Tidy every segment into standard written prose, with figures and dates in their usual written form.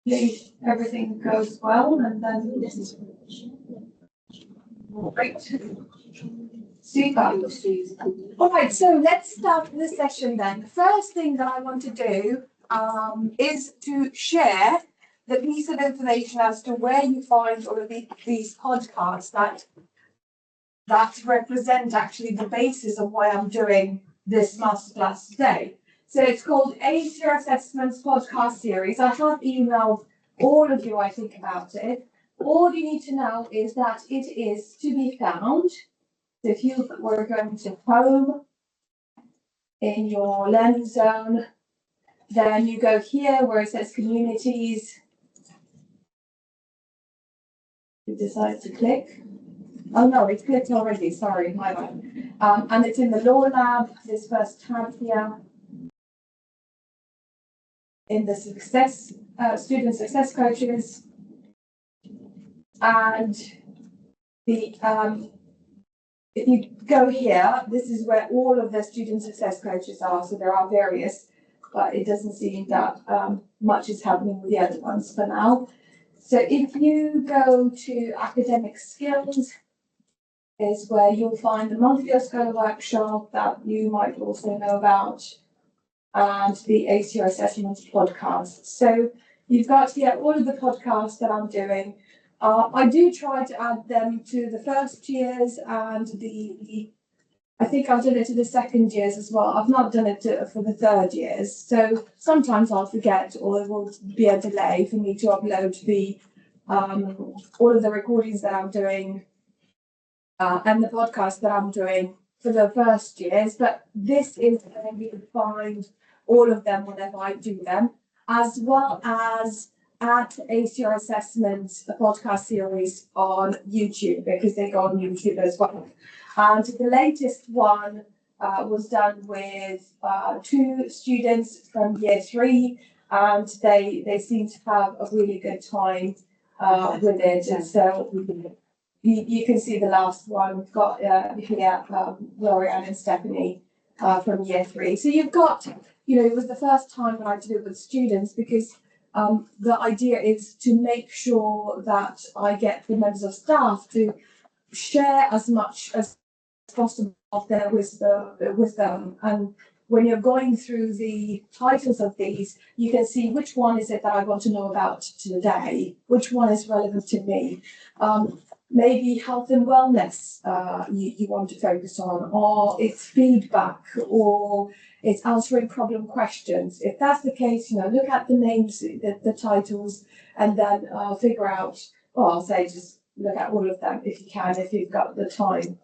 hopefully everything goes well, and then great. Super. All right, so let's start the session then. The first thing that I want to do is to share the piece of information as to where you find all of these podcasts that represent actually the basis of why I'm doing this masterclass today. So it's called Ace Your Assessments Podcast Series. I have emailed all of you, I think, about it. All you need to know is that it is to be found. So if you were going to home in your learning zone, then you go here where it says communities. You decide to click. Oh no, it's clicked already, sorry, my bad. And it's in the Law Lab, this first tab here. In the success, student success coaches. And the if you go here, this is where all of the student success coaches are. So there are various, but it doesn't seem that much is happening with the other ones for now. So if you go to academic skills, is where you'll find the Montfort Scholar workshop that you might also know about, and the Ace Your Assessments podcast. So you've got here all of the podcasts that I'm doing. I do try to add them to the first years and I think I've done it to the second years as well. I've not done it for the third years. So sometimes I'll forget, or there will be a delay for me to upload the all of the recordings that I'm doing and the podcast that I'm doing for the first years. But this is where you can find all of them whenever I do them, as well as at Ace Your Assessments, a podcast series on YouTube, because they go on YouTube as well. And the latest one was done with 2 students from year 3, and they seem to have a really good time with it. And so you can see the last one. We've got here Gloria and Stephanie from year 3. So you've got, it was the first time that I did it with students, because the idea is to make sure that I get the members of staff to share as much as possible of their wisdom. And when you're going through the titles of these, you can see which one is it that I want to know about today, which one is relevant to me. Maybe health and wellness you want to focus on, or it's feedback, or it's answering problem questions. If that's the case, look at the names, the titles, and then figure out, well, I'll say just look at all of them if you can, if you've got the time.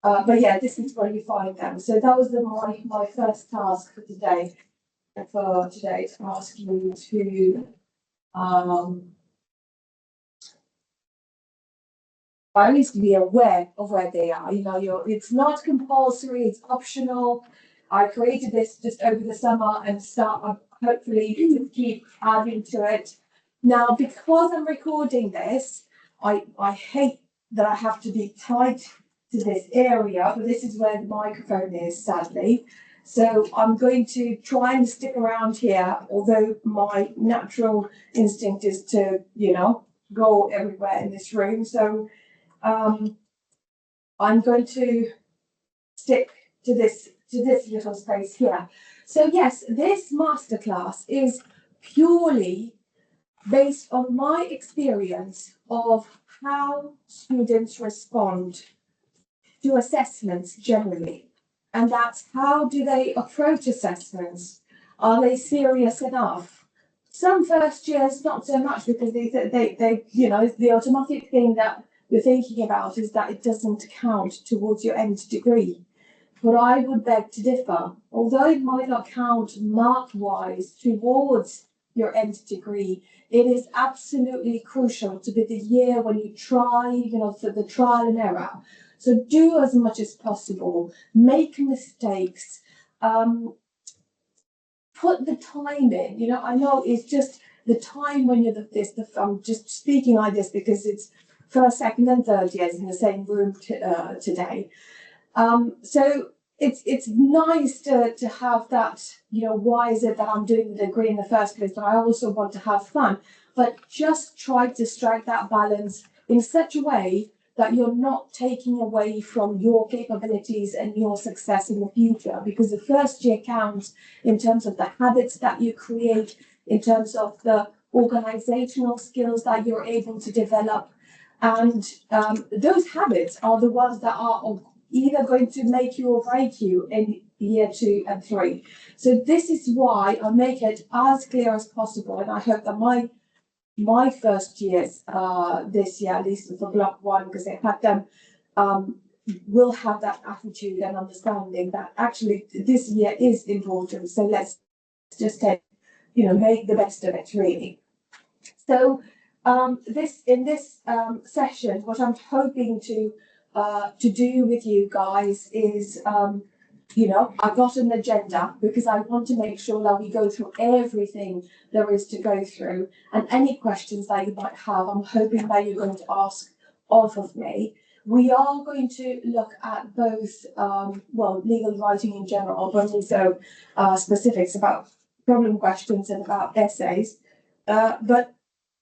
But yeah, this is where you find them. So that was my first task for today. To ask you to at least be aware of where they are. It's not compulsory, it's optional. I created this just over the summer and start hopefully to keep adding to it. Now, because I'm recording this, I hate that I have to be tied to this area, but this is where the microphone is, sadly. So I'm going to try and stick around here, although my natural instinct is to, go everywhere in this room. So I'm going to stick to this little space here. So yes, this masterclass is purely based on my experience of how students respond to assessments generally. And that's how do they approach assessments? Are they serious enough? Some first years, not so much, because they the automatic thing that you're thinking about is that it doesn't count towards your end degree. But I would beg to differ. Although it might not count mark-wise towards your end degree, it is absolutely crucial to be the year when you try, for the trial and error. So do as much as possible, make mistakes, put the time in. I know it's just the time when you're I'm just speaking like this because it's first, second, and third years in the same room today. So it's nice to have that, why is it that I'm doing the degree in the first place, but I also want to have fun. but just try to strike that balance in such a way that you're not taking away from your capabilities and your success in the future, because the first year counts in terms of the habits that you create, in terms of the organizational skills that you're able to develop. And those habits are the ones that are either going to make you or break you in year 2 and 3. So this is why I make it as clear as possible. And I hope that my first years this year, at least for block 1, because I had them, will have that attitude and understanding that actually this year is important. So let's just take, make the best of it, really. So in this session, what I'm hoping to do with you guys is, I've got an agenda because I want to make sure that we go through everything there is to go through, and any questions that you might have, I'm hoping that you're going to ask of me. We are going to look at both, legal writing in general, but also specifics about problem questions and about essays. But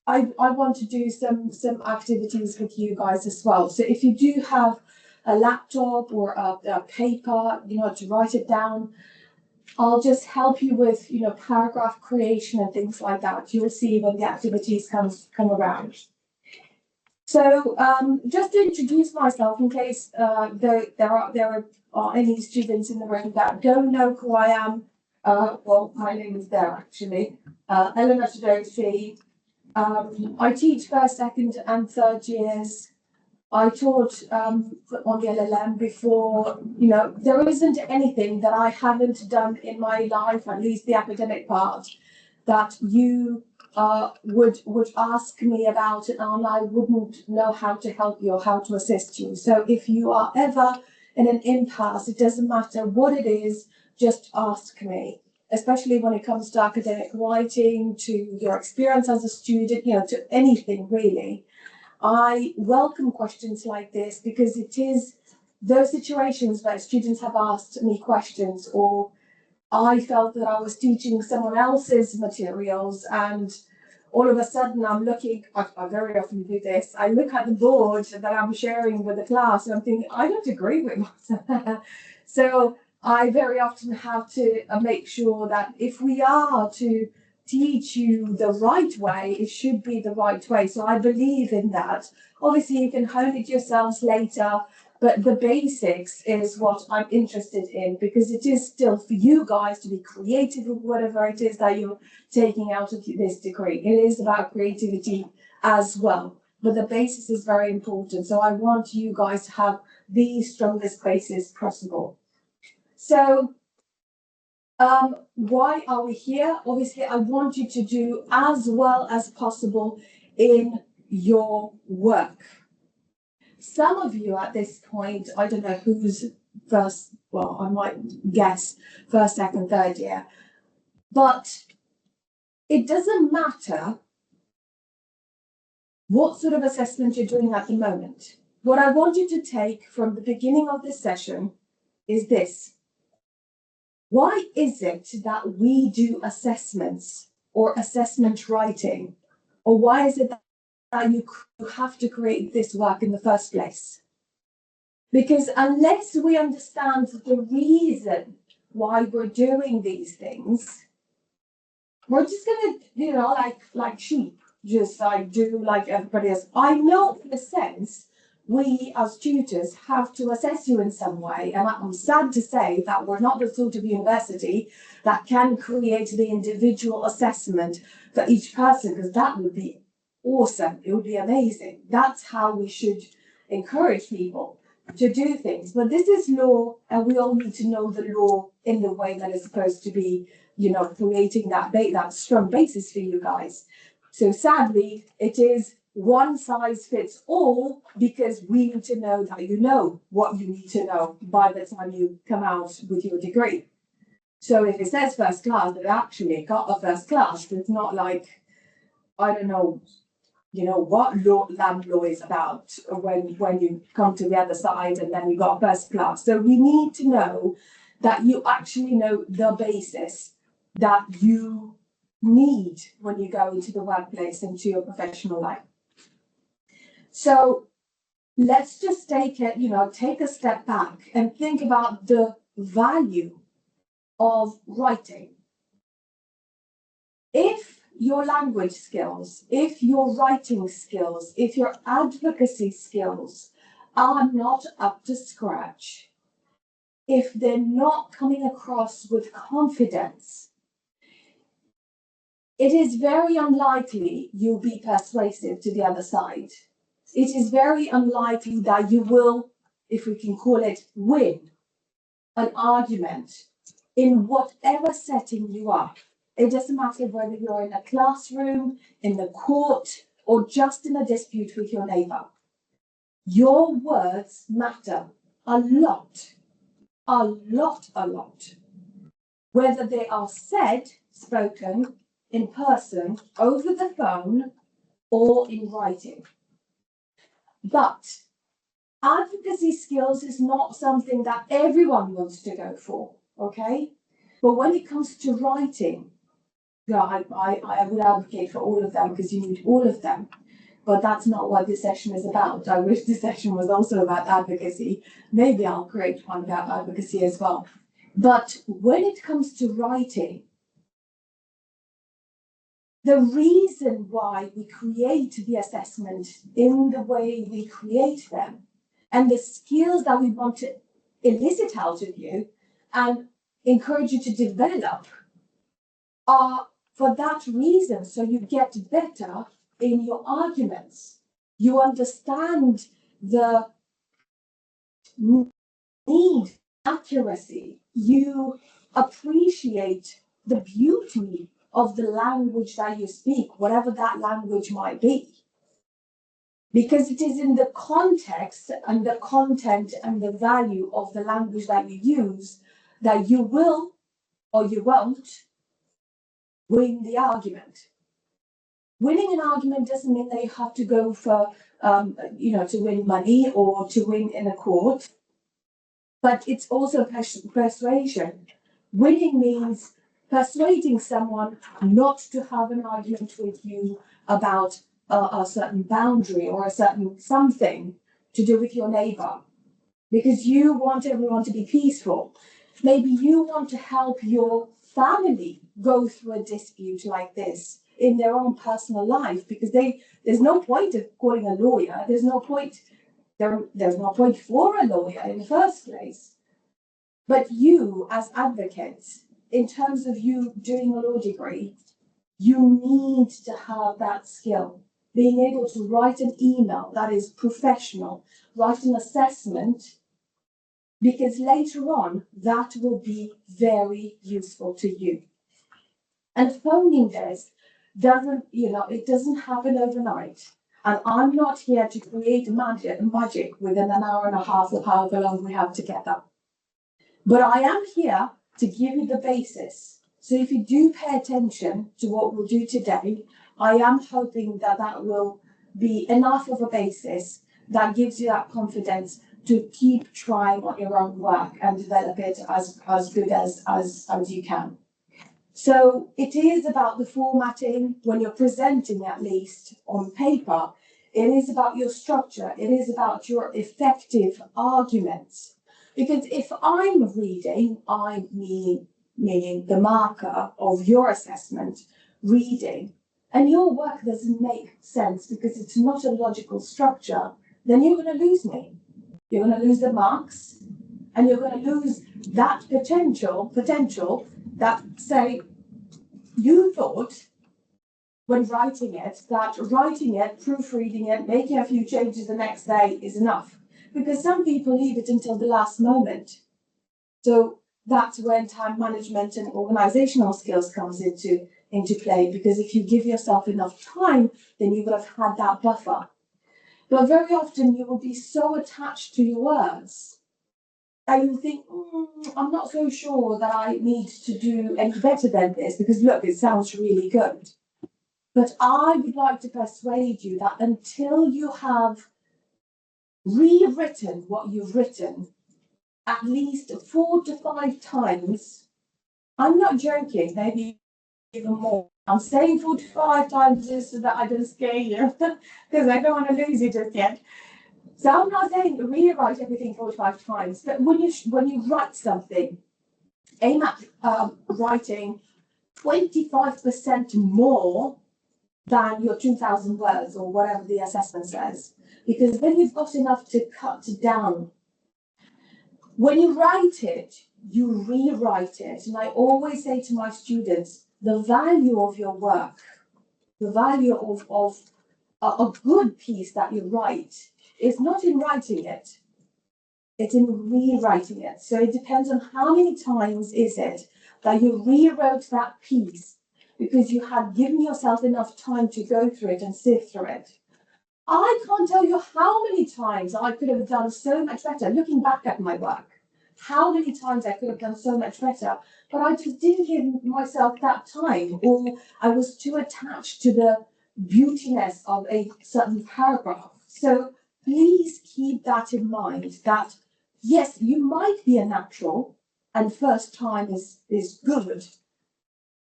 I want to do some activities with you guys as well. So if you do have a laptop or a paper, to write it down, I'll just help you with, paragraph creation and things like that. You'll see when the activities come around. So just to introduce myself, in case there are any students in the room that don't know who I am. My name is there actually. Eleanor Tadoti. I teach first, second, and third years. I taught on the LLM before. There isn't anything that I haven't done in my life, at least the academic part, that you would ask me about, and I wouldn't know how to help you or how to assist you. So if you are ever in an impasse, it doesn't matter what it is, just ask me. Especially when it comes to academic writing, to your experience as a student, to anything really. I welcome questions like this because it is those situations where students have asked me questions, or I felt that I was teaching someone else's materials and all of a sudden I'm looking, I very often do this, I look at the board that I'm sharing with the class and I'm thinking, I don't agree with that. So I very often have to make sure that if we are to teach you the right way, it should be the right way. So I believe in that. Obviously, you can hone it yourselves later, but the basics is what I'm interested in, because it is still for you guys to be creative with whatever it is that you're taking out of this degree. It is about creativity as well, but the basis is very important. So I want you guys to have the strongest basis possible. So why are we here? Obviously, I want you to do as well as possible in your work. Some of you at this point, I don't know who's first, well, I might guess first, second, third year, but it doesn't matter what sort of assessment you're doing at the moment. What I want you to take from the beginning of this session is this. Why is it that we do assessments or assessment writing? Or why is it that you have to create this work in the first place? Because unless we understand the reason why we're doing these things, we're just going to, like sheep, just do like everybody else. I know in a sense, we as tutors have to assess you in some way. And I'm sad to say that we're not the sort of university that can create the individual assessment for each person, because that would be awesome. It would be amazing. That's how we should encourage people to do things. But this is law, and we all need to know the law in the way that it's supposed to be, creating that strong basis for you guys. So sadly, it is one size fits all, because we need to know that you know what you need to know by the time you come out with your degree. So if it says first class, they've actually got a first class. It's not like, I don't know, what land law is about when you come to the other side and then you got first class. So we need to know that you actually know the basis, that you need when you go into the workplace and to your professional life. So let's just take a step back and think about the value of writing. If your language skills, if your writing skills, if your advocacy skills are not up to scratch, if they're not coming across with confidence, it is very unlikely you'll be persuasive to the other side. It is very unlikely that you will, if we can call it, win an argument in whatever setting you are. It doesn't matter whether you're in a classroom, in the court, or just in a dispute with your neighbor. Your words matter a lot, a lot, a lot. Whether they are said, spoken, in person, over the phone, or in writing. But advocacy skills is not something that everyone wants to go for, okay? But when it comes to writing, I would advocate for all of them because you need all of them. But that's not what this session is about. I wish this session was also about advocacy. Maybe I'll create one about advocacy as well. But when it comes to writing, the reason why we create the assessment in the way we create them and the skills that we want to elicit out of you and encourage you to develop are for that reason, so you get better in your arguments. You understand the need, accuracy. You appreciate the beauty of the language that you speak, whatever that language might be. Because it is in the context and the content and the value of the language that you use that you will or you won't win the argument. Winning an argument doesn't mean that you have to go for, to win money or to win in a court, but it's also persuasion. Winning means persuading someone not to have an argument with you about a certain boundary or a certain something to do with your neighbor, because you want everyone to be peaceful. Maybe you want to help your family go through a dispute like this in their own personal life, because there's no point of calling a lawyer. There's no point for a lawyer in the first place. But you, as advocates, in terms of you doing a law degree, you need to have that skill. Being able to write an email that is professional, write an assessment, because later on, that will be very useful to you. And phoning this it doesn't happen overnight. And I'm not here to create magic within an hour and a half or however long we have together. But I am here to give you the basis. So if you do pay attention to what we'll do today, I am hoping that that will be enough of a basis that gives you that confidence to keep trying on your own work and develop it as good as you can. So it is about the formatting when you're presenting, at least on paper. It is about your structure. It is about your effective arguments. Because if I'm reading, meaning the marker of your assessment, reading, and your work doesn't make sense because it's not a logical structure, then you're going to lose me. You're going to lose the marks, and you're going to lose that potential that, say, you thought when writing it, proofreading it, making a few changes the next day is enough. Because some people leave it until the last moment. So that's when time management and organizational skills comes into play, because if you give yourself enough time, then you would have had that buffer. But very often you will be so attached to your words that you think, I'm not so sure that I need to do any better than this, because look, it sounds really good. But I would like to persuade you that until you have rewritten what you've written at least 4 to 5 times, I'm not joking, maybe even more, I'm saying 45 times just so that I don't scare you, because I don't want to lose you just yet. So I'm not saying rewrite everything 45 times, but when you write something, aim at writing 25% more than your 2,000 words or whatever the assessment says, because then you've got enough to cut down. When you write it, you rewrite it. And I always say to my students, the value of your work, the value of a good piece that you write is not in writing it, it's in rewriting it. So it depends on how many times is it that you rewrote that piece because you had given yourself enough time to go through it and sift through it. I can't tell you how many times I could have done so much better, looking back at my work, how many times I could have done so much better, but I just didn't give myself that time, or I was too attached to the beautiness of a certain paragraph. So please keep that in mind, that yes, you might be a natural and first time is good,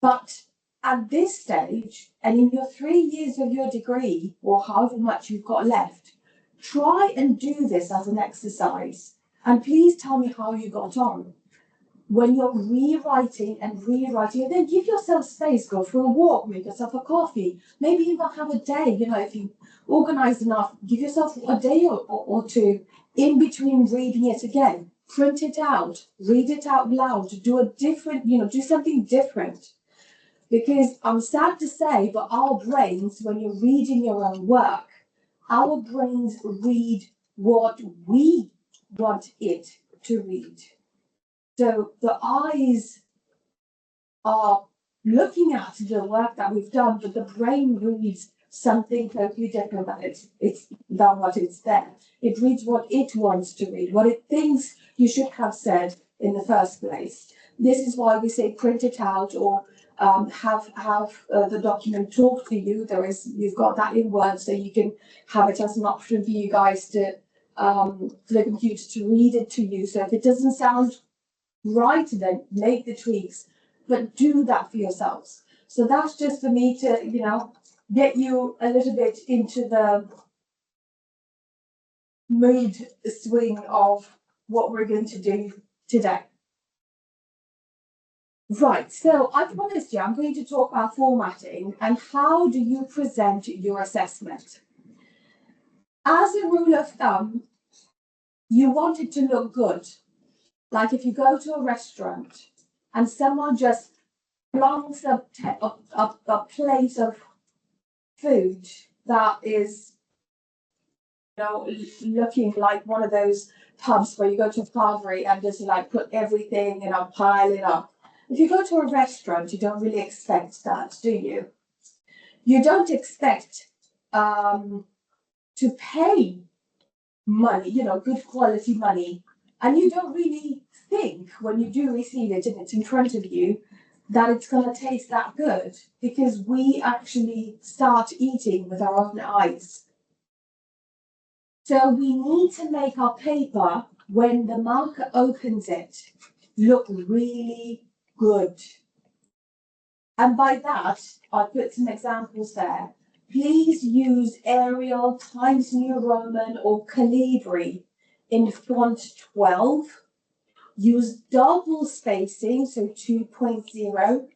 but at this stage, and in your 3 years of your degree, or however much you've got left, try and do this as an exercise. And please tell me how you got on. When you're rewriting and then give yourself space, go for a walk, make yourself a coffee, maybe even have a day, if you organize enough, give yourself a day or two in between reading it again. Print it out, read it out loud, do a different, do something different. Because I'm sad to say, but our brains, when you're reading your own work, our brains read what we want it to read. So the eyes are looking at the work that we've done, but the brain reads something totally different than what it's there. It reads what it wants to read, what it thinks you should have said in the first place. This is why we say print it out or have the document talk to you. You've got that in Word, so you can have it as an option for you guys to the computer to read it to you. So if it doesn't sound right, then make the tweaks, but do that for yourselves. So that's just for me to get you a little bit into the mood swing of what we're going to do today. Right, so I promised you I'm going to talk about formatting and how do you present your assessment. As a rule of thumb, you want it to look good. Like if you go to a restaurant and someone just plonks a plate of food that is, looking like one of those pubs where you go to a carvery and just like put everything and pile it up. If you go to a restaurant, you don't really expect that, do you? You don't expect to pay money, good quality money, and you don't really think when you do receive it and it's in front of you that it's going to taste that good, because we actually start eating with our own eyes. So we need to make our paper, when the marker opens it, look really good. And by that, I put some examples there. Please use Arial, Times New Roman, or Calibri in font 12. Use double spacing, so 2.0.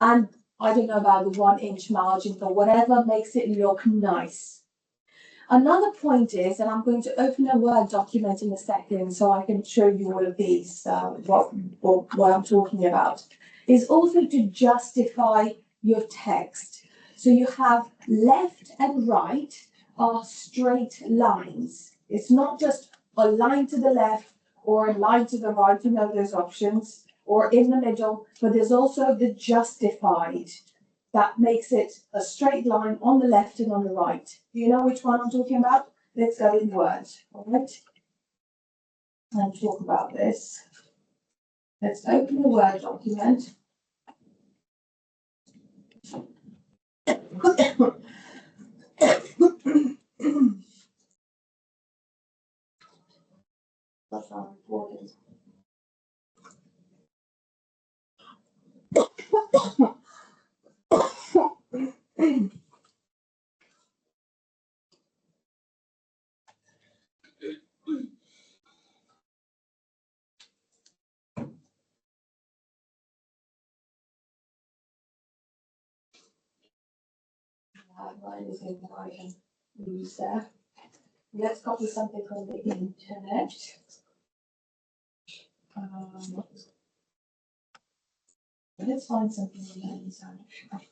And I don't know about the 1-inch margin, but whatever makes it look nice. Another point is, and I'm going to open a Word document in a second so I can show you all of these, what I'm talking about, is also to justify your text. So you have left and right are straight lines. It's not just a line to the left or a line to the right, those options, or in the middle, but there's also the justified. That makes it a straight line on the left and on the right. Do you know which one I'm talking about? Let's go in Word, all right? And talk about this. Let's open the Word document. That's how important. Anything that I can use there. Let's copy something from the internet. Let's find something on the internet.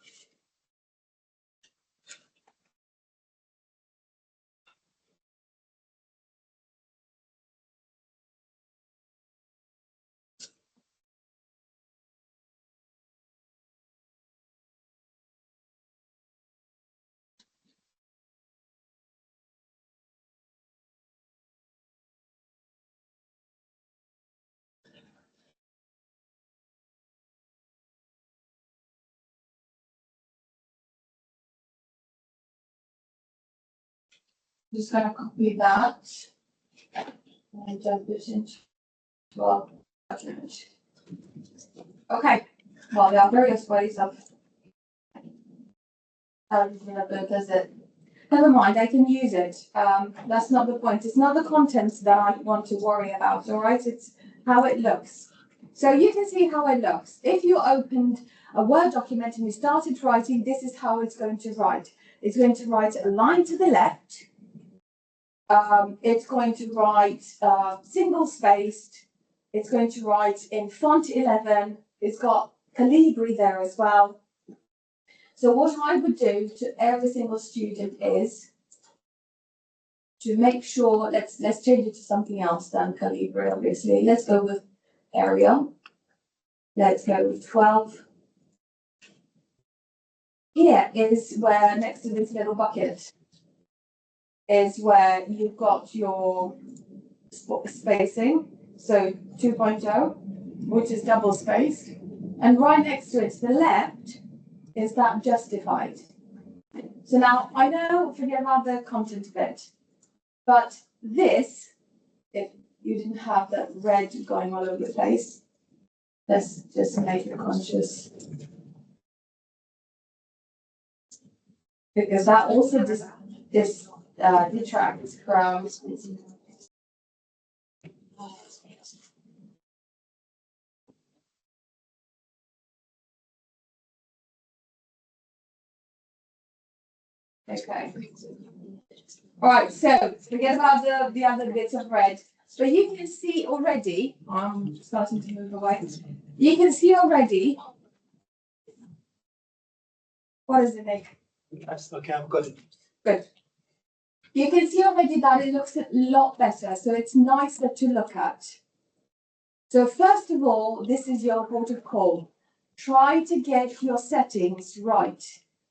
Just going to copy that and dump it into our document. Okay, well, there are various ways of using a book as it. Never mind, I can use it. That's not the point. It's not the contents that I want to worry about, all right? It's how it looks. So you can see how it looks. If you opened a Word document and you started writing, this is how it's going to write. It's going to write a line to the left. It's going to write single spaced. It's going to write in font 11. It's got Calibri there as well. So what I would do to every single student is to make sure, let's change it to something else than Calibri, obviously. Let's go with Arial. Let's go with 12. Here is where, next to this little bucket, is where you've got your spacing, so 2.0, which is double spaced. And right next to it, to the left, is that justified. So now, I know, forget about the content bit, but this, if you didn't have that red going all over the place, let's just make it conscious. Because that also detracts from okay. All right, so forget about the other bits of red. But you can see already, I'm starting to move away. You can see already. What is it, Nick? That's okay, I've got it. Good. You can see already that it looks a lot better, so it's nicer to look at. So first of all, this is your port of call. Try to get your settings right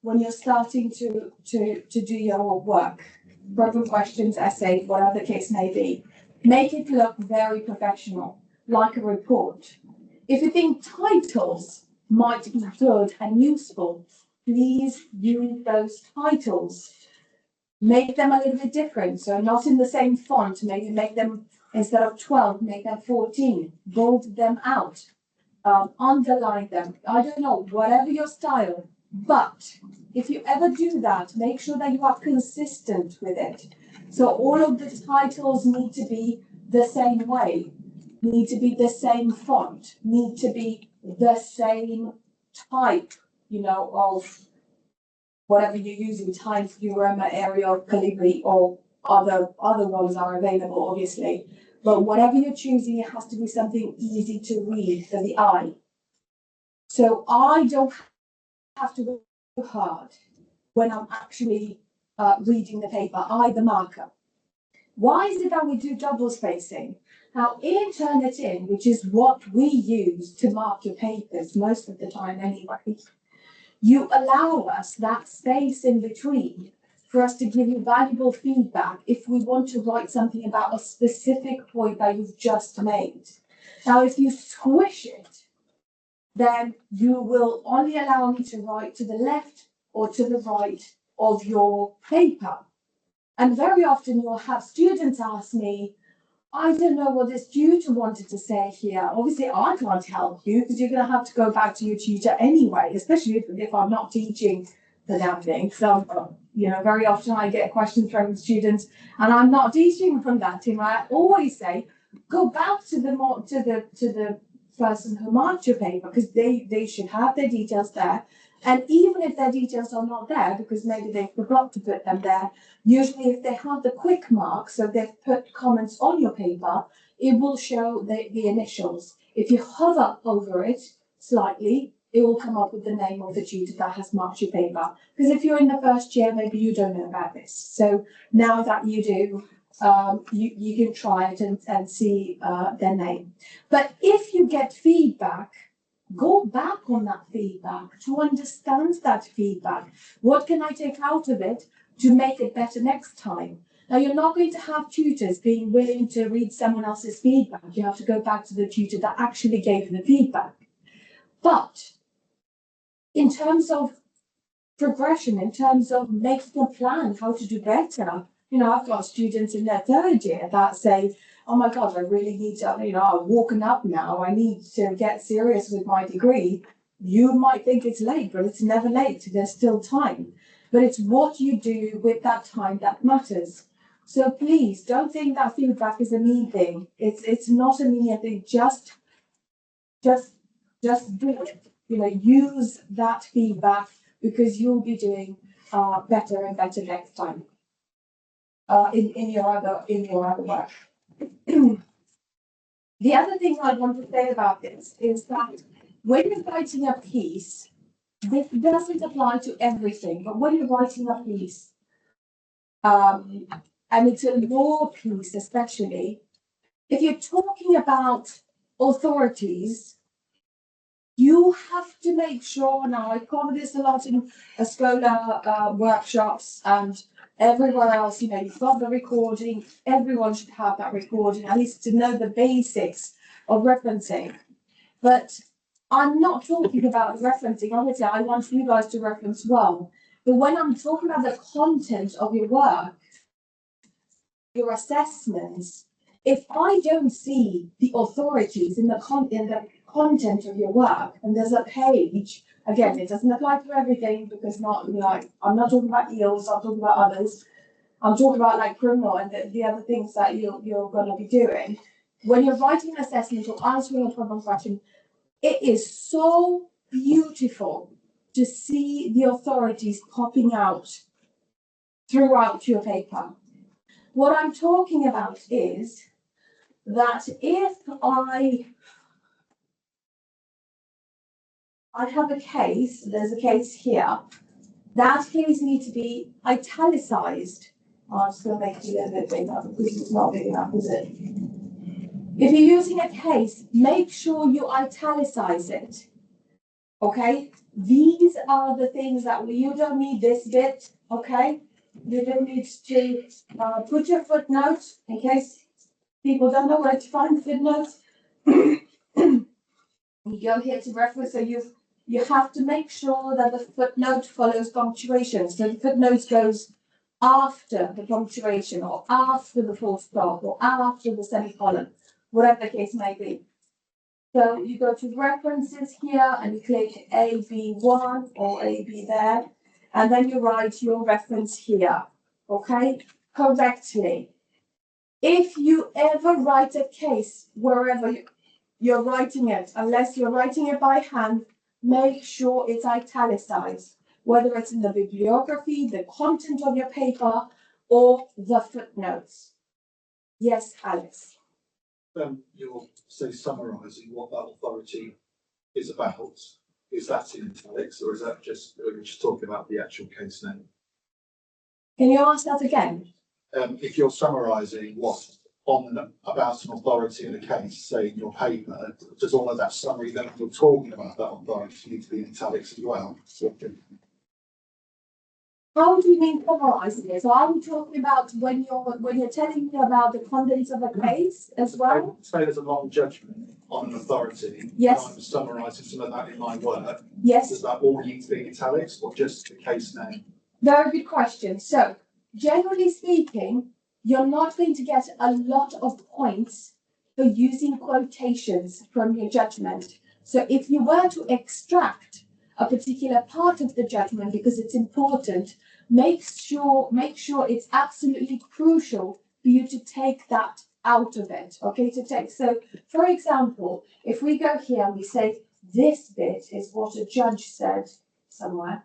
when you're starting to do your work. Program questions, essay, whatever the case may be. Make it look very professional, like a report. If you think titles might be good and useful, please use those titles. Make them a little bit different, so not in the same font. Maybe make them, instead of 12, make them 14. Bold them out. Underline them. I don't know, whatever your style. But if you ever do that, make sure that you are consistent with it. So all of the titles need to be the same way, need to be the same font, need to be the same type, of whatever you're using, Times New Roman, Arial, Calibri, or other ones are available, obviously. But whatever you're choosing, it has to be something easy to read for the eye. So I don't have to work hard when I'm actually reading the paper, the marker. Why is it that we do double spacing? Now, in Turnitin, which is what we use to mark your papers most of the time anyway, you allow us that space in between for us to give you valuable feedback if we want to write something about a specific point that you've just made. Now, if you squish it, then you will only allow me to write to the left or to the right of your paper. And very often you'll have students ask me, I don't know what this tutor wanted to say here. Obviously, I can't help you because you're going to have to go back to your tutor anyway, especially if I'm not teaching the damn thing. So, very often I get questions from students, and I'm not teaching from that team. I always say, go back to the person who marked your paper, because they should have their details there. And even if their details are not there, because maybe they forgot to put them there, usually if they have the quick mark, so they've put comments on your paper, it will show the initials. If you hover over it slightly, it will come up with the name of the tutor that has marked your paper. Because if you're in the first year, maybe you don't know about this. So now that you do, you can try it and see their name. But if you get feedback, go back on that feedback to understand that feedback. What can I take out of it to make it better next time? Now, you're not going to have tutors being willing to read someone else's feedback. You have to go back to the tutor that actually gave you the feedback. But in terms of progression, in terms of making a plan, how to do better, I've got students in their third year that say, oh my God, I really need to, I'm walking up now. I need to get serious with my degree. You might think it's late, but it's never late. There's still time. But it's what you do with that time that matters. So please don't think that feedback is a mean thing. It's not a mean thing. Just do it. Use that feedback, because you'll be doing better and better next time in your other work. The other thing I want to say about this is that when you're writing a piece, this doesn't apply to everything, but when you're writing a piece, and it's a law piece especially, if you're talking about authorities, you have to make sure, now I cover this a lot in scholar workshops and everywhere else, you've got the recording, everyone should have that recording, at least to know the basics of referencing. But I'm not talking about referencing, obviously I want you guys to reference well, but when I'm talking about the content of your work, your assessments, if I don't see the authorities in the content of your work, and there's a page, again, it doesn't apply to everything, because I'm not talking about EELs, I'm talking about others. I'm talking about like criminal and the other things that you're going to be doing. When you're writing an assessment or answering a problem question, it is so beautiful to see the authorities popping out throughout your paper. What I'm talking about is that if I have a case, there's a case here, that case needs to be italicized. I'm just going to make it a little bit bigger because it's not big enough, is it? If you're using a case, make sure you italicize it. Okay? These are the things that you don't need this bit, okay? You don't need to put your footnote in case people don't know where to find footnotes. You go here to reference, so you have to make sure that the footnote follows punctuation. So the footnote goes after the punctuation, or after the full stop, or after the semicolon, whatever the case may be. So you go to references here and you click AB1 or AB there, and then you write your reference here, okay, correctly. If you ever write a case wherever you're writing it, unless you're writing it by hand, make sure it's italicized, whether it's in the bibliography, the content of your paper, or the footnotes. Yes, Alex. You're summarising what that authority is about. Is that in italics, or is that we're just talking about the actual case name? Can you ask that again? If you're summarising what about an authority in a case, say in your paper, does all of that summary then you're talking about that authority need to be in italics as well? How do you mean summarising it? So are we talking about when you're telling me about the contents of a case as well? Say there's a long judgment on an authority. Yes. And I'm summarising some of that in my work. Yes. Does that all need to be in italics, or just the case name? Very good question. So generally speaking, you're not going to get a lot of points for using quotations from your judgment. So if you were to extract a particular part of the judgment because it's important, make sure it's absolutely crucial for you to take that out of it. Okay, to take, so for example, if we go here and we say this bit is what a judge said somewhere.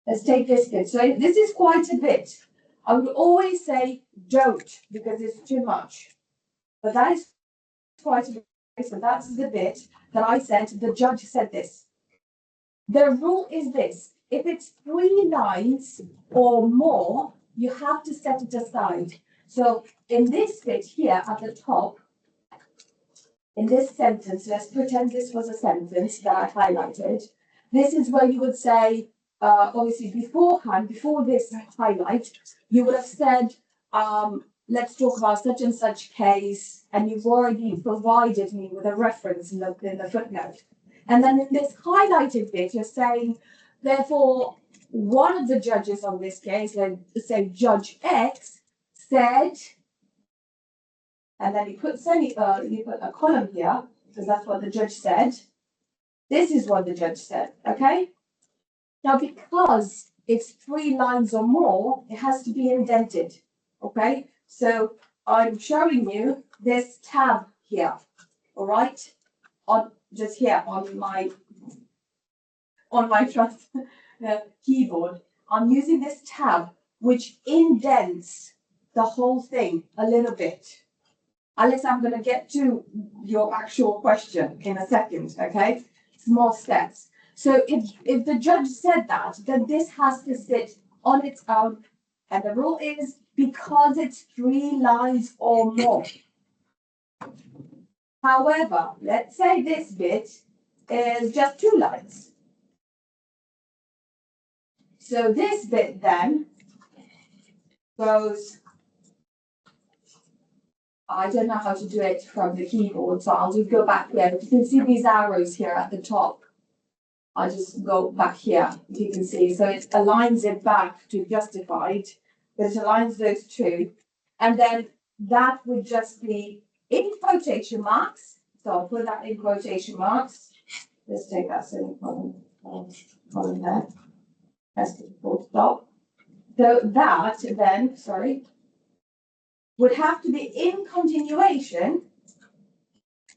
Let's take this bit. So this is quite a bit. I would always say don't, because it's too much. But that is quite a bit. So that's the bit that I said, the judge said this. The rule is this: if it's 3 lines or more, you have to set it aside. So in this bit here at the top, in this sentence, let's pretend this was a sentence that I highlighted. This is where you would say, obviously beforehand, before this highlight, you would have said, let's talk about such and such case, and you've already provided me with a reference in the footnote. And then in this highlighted bit, you're saying, therefore, one of the judges on this case, let's say Judge X, said, and then you put a column here, because that's what the judge said. This is what the judge said, okay? Now, because it's 3 lines or more, it has to be indented, okay? So I'm showing you this tab here, all right? Just here on my keyboard. I'm using this tab, which indents the whole thing a little bit. Alice, I'm going to get to your actual question in a second, okay? Small steps. So if the judge said that, then this has to sit on its own. And the rule is because it's 3 lines or more. However, let's say this bit is just 2 lines. So this bit then goes, I don't know how to do it from the keyboard, so I'll just go back here. You can see these arrows here at the top. I'll just go back here, you can see. So it aligns it back to justified, but it aligns those two. And then that would just be in quotation marks. So I'll put that in quotation marks. Let's take that semicolon there. That's the full stop. So that then, would have to be in continuation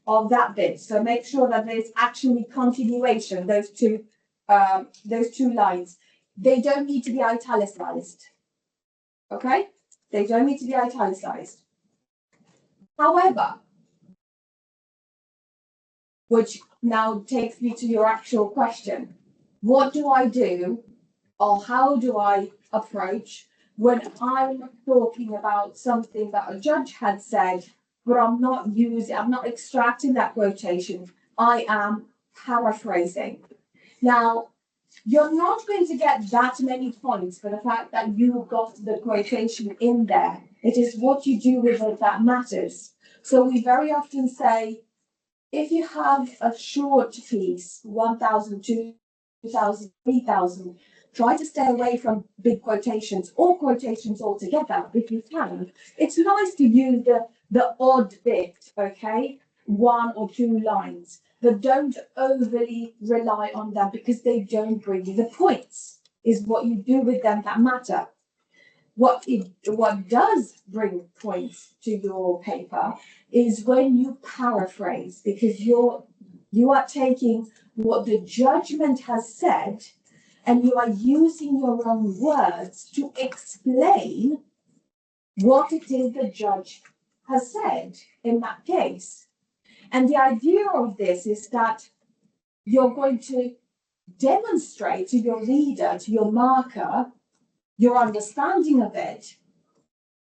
of that bit. So make sure that there's actually continuation, those two lines. They don't need to be italicized. Okay? They don't need to be italicized. However, which now takes me to your actual question. What do I do, or how do I approach when I'm talking about something that a judge had said, but I'm not extracting that quotation, I am paraphrasing. Now, you're not going to get that many points for the fact that you got the quotation in there. It is what you do with it that matters. So we very often say, if you have a short piece, 1,000, 2,000, 3,000, try to stay away from big quotations or quotations altogether if you can. It's nice to use the odd bit, okay? 1 or 2 lines, but don't overly rely on them because they don't bring you the points. Is what you do with them that matter. What does bring points to your paper is when you paraphrase, because you are taking what the judgment has said and you are using your own words to explain what it is the judge has said in that case. And the idea of this is that you're going to demonstrate to your reader, to your marker, your understanding of it.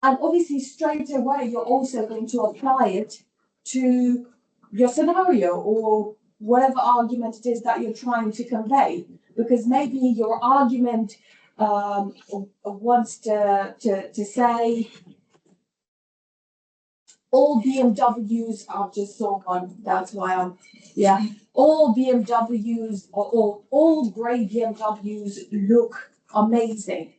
And obviously, straight away, you're also going to apply it to your scenario or whatever argument it is that you're trying to convey. Because maybe your argument wants to say, all BMWs, I've just saw one, that's why all BMWs or all grey BMWs look amazing.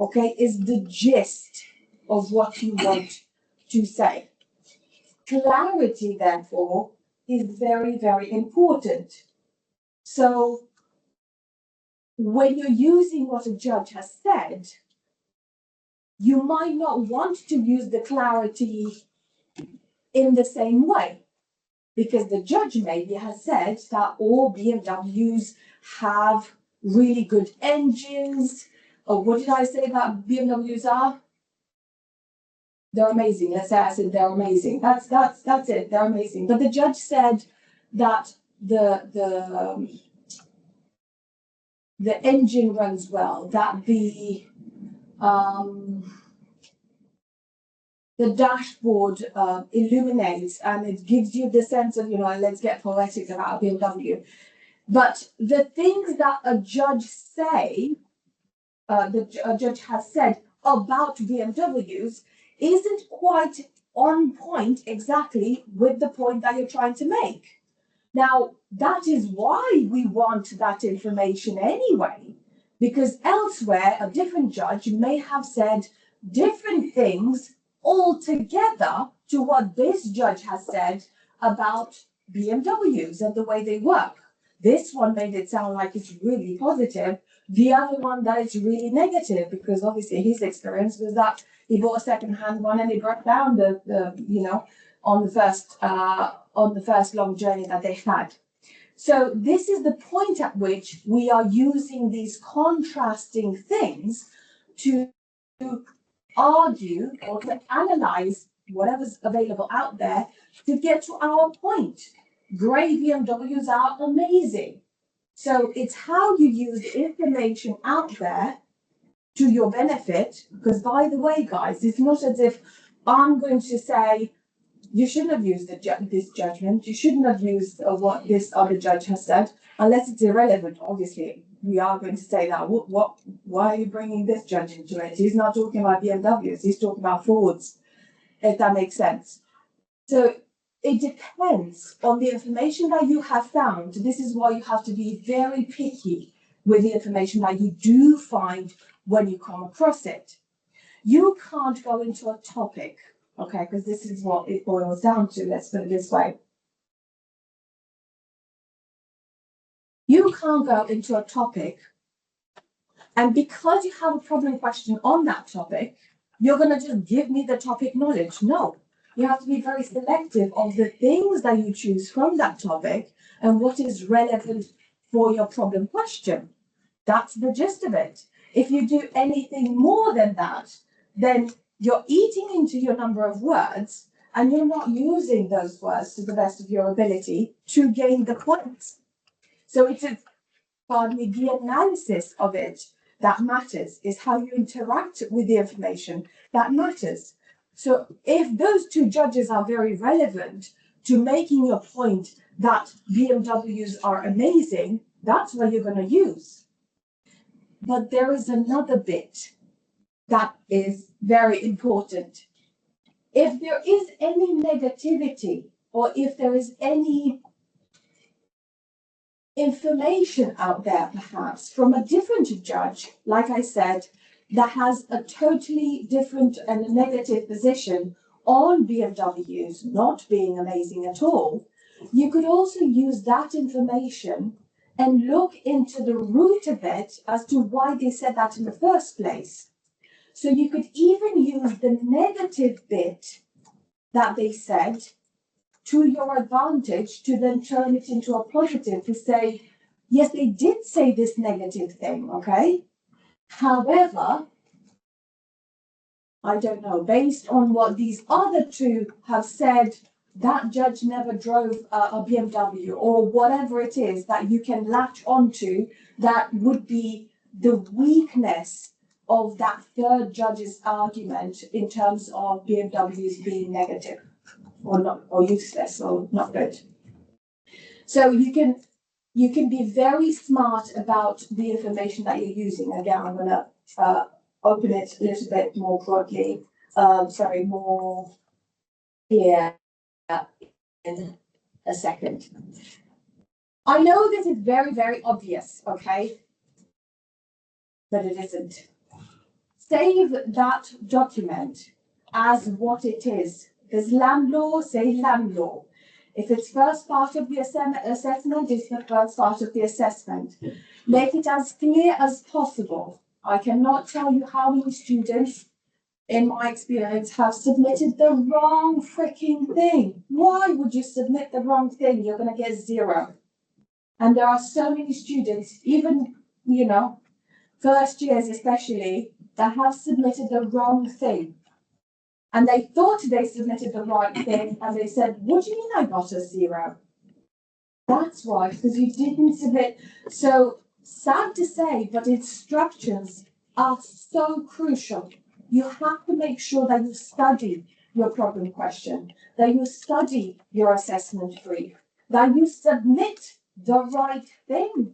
Okay, is the gist of what you want to say. Clarity, therefore, is very, very important. So when you're using what a judge has said, you might not want to use the clarity in the same way, because the judge maybe has said that all BMWs have really good engines. Or what did I say that BMWs are? They're amazing. Let's say I said they're amazing. That's it. They're amazing. But the judge said that the engine runs well, that the dashboard illuminates, and it gives you the sense of, let's get poetic about BMW. But the things that a judge a judge has said about BMWs isn't quite on point exactly with the point that you're trying to make. Now, that is why we want that information anyway, because elsewhere a different judge may have said different things altogether to what this judge has said about BMWs and the way they work. This one made it sound like it's really positive. The other one that it's really negative, because obviously his experience was that he bought a second-hand one and it broke down on the first long journey that they had. So this is the point at which we are using these contrasting things to argue or to analyze whatever's available out there to get to our point. Grey BMWs are amazing. So it's how you use the information out there to your benefit, because by the way, guys, it's not as if I'm going to say, you shouldn't have used this judgment, you shouldn't have used what this other judge has said, unless it's irrelevant. Obviously, we are going to say that. Why are you bringing this judge into it? He's not talking about BMWs, he's talking about Fords, if that makes sense. So it depends on the information that you have found. This is why you have to be very picky with the information that you do find when you come across it. You can't go into a topic, okay, because this is what it boils down to, let's put it this way. You can't go into a topic, and because you have a problem question on that topic, you're going to just give me the topic knowledge. No, you have to be very selective of the things that you choose from that topic and what is relevant for your problem question. That's the gist of it. If you do anything more than that, then you're eating into your number of words and you're not using those words to the best of your ability to gain the points. So it's the analysis of it that matters, is how you interact with the information that matters. So if those two judges are very relevant to making your point that BMWs are amazing, that's what you're going to use. But there is another bit that is very important. If there is any negativity, or if there is any information out there, perhaps from a different judge, like I said, that has a totally different and a negative position on BMWs not being amazing at all, you could also use that information and look into the root of it as to why they said that in the first place. So you could even use the negative bit that they said to your advantage to then turn it into a positive, to say, yes, they did say this negative thing, okay? However, I don't know, based on what these other two have said, that judge never drove a BMW, or whatever it is that you can latch onto that would be the weakness of that third judge's argument in terms of BMWs being negative or not, or useless or not good. So you can be very smart about the information that you're using. Again, I'm going to open it a little bit more broadly, more here in a second. I know this is very, very obvious, okay? But it isn't. Save that document as what it is. There's land law, say land law. If it's first part of the assessment, it's the first part of the assessment. Make it as clear as possible. I cannot tell you how many students, in my experience, have submitted the wrong freaking thing. Why would you submit the wrong thing? You're going to get 0. And there are so many students, even, first years especially, that have submitted the wrong thing. And they thought they submitted the right thing, and they said, what do you mean I got a 0? That's why, because you didn't submit. So, sad to say, but instructions are so crucial. You have to make sure that you study your problem question, that you study your assessment brief, that you submit the right thing,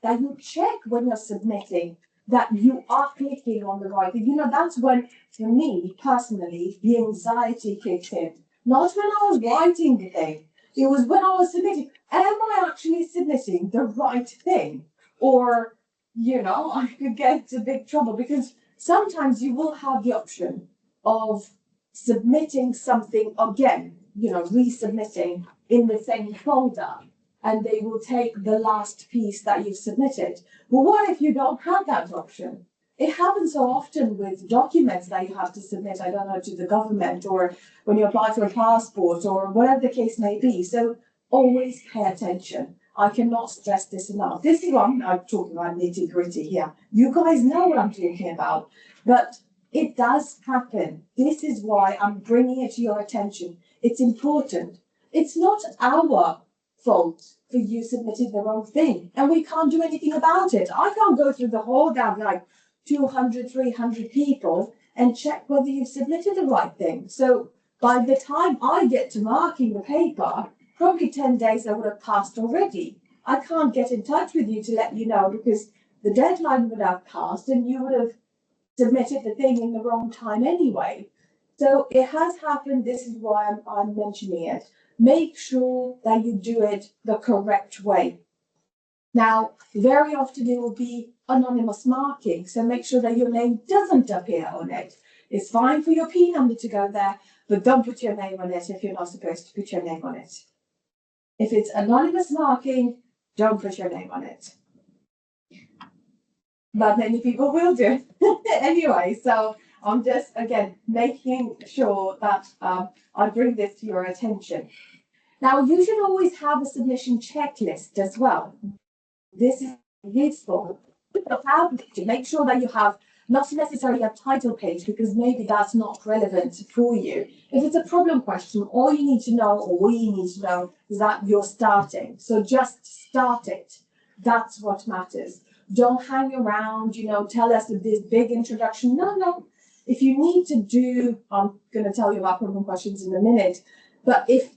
that you check when you're submitting that you are clicking on the right thing. That's when, for me personally, the anxiety kicked in. Not when I was writing the thing. It was when I was submitting. Am I actually submitting the right thing? Or, I could get into big trouble, because sometimes you will have the option of submitting something again, resubmitting in the same folder, and they will take the last piece that you've submitted. Well, what if you don't have that option? It happens so often with documents that you have to submit, I don't know, to the government, or when you apply for a passport, or whatever the case may be. So always pay attention. I cannot stress this enough. This is what I'm talking about, nitty-gritty here. You guys know what I'm talking about, but it does happen. This is why I'm bringing it to your attention. It's important. It's not our fault for you submitting the wrong thing, and we can't do anything about it. I can't go through the whole damn 200, 300 people and check whether you've submitted the right thing. So by the time I get to marking the paper, probably 10 days I would have passed already. I can't get in touch with you to let you know, because the deadline would have passed and you would have submitted the thing in the wrong time anyway. So it has happened. This is why I'm mentioning it. Make sure that you do it the correct way. Now, very often it will be anonymous marking, so make sure that your name doesn't appear on it. It's fine for your P number to go there, but don't put your name on it if you're not supposed to put your name on it. If it's anonymous marking, don't put your name on it. But many people will do. Anyway, so I'm just, again, making sure that I bring this to your attention. Now, you should always have a submission checklist as well. This is useful to make sure that you have not necessarily a title page, because maybe that's not relevant for you. If it's a problem question, all you need to know, or we need to know, is that you're starting. So just start it. That's what matters. Don't hang around, tell us this big introduction. No. If you need to do, I'm going to tell you about problem questions in a minute, but if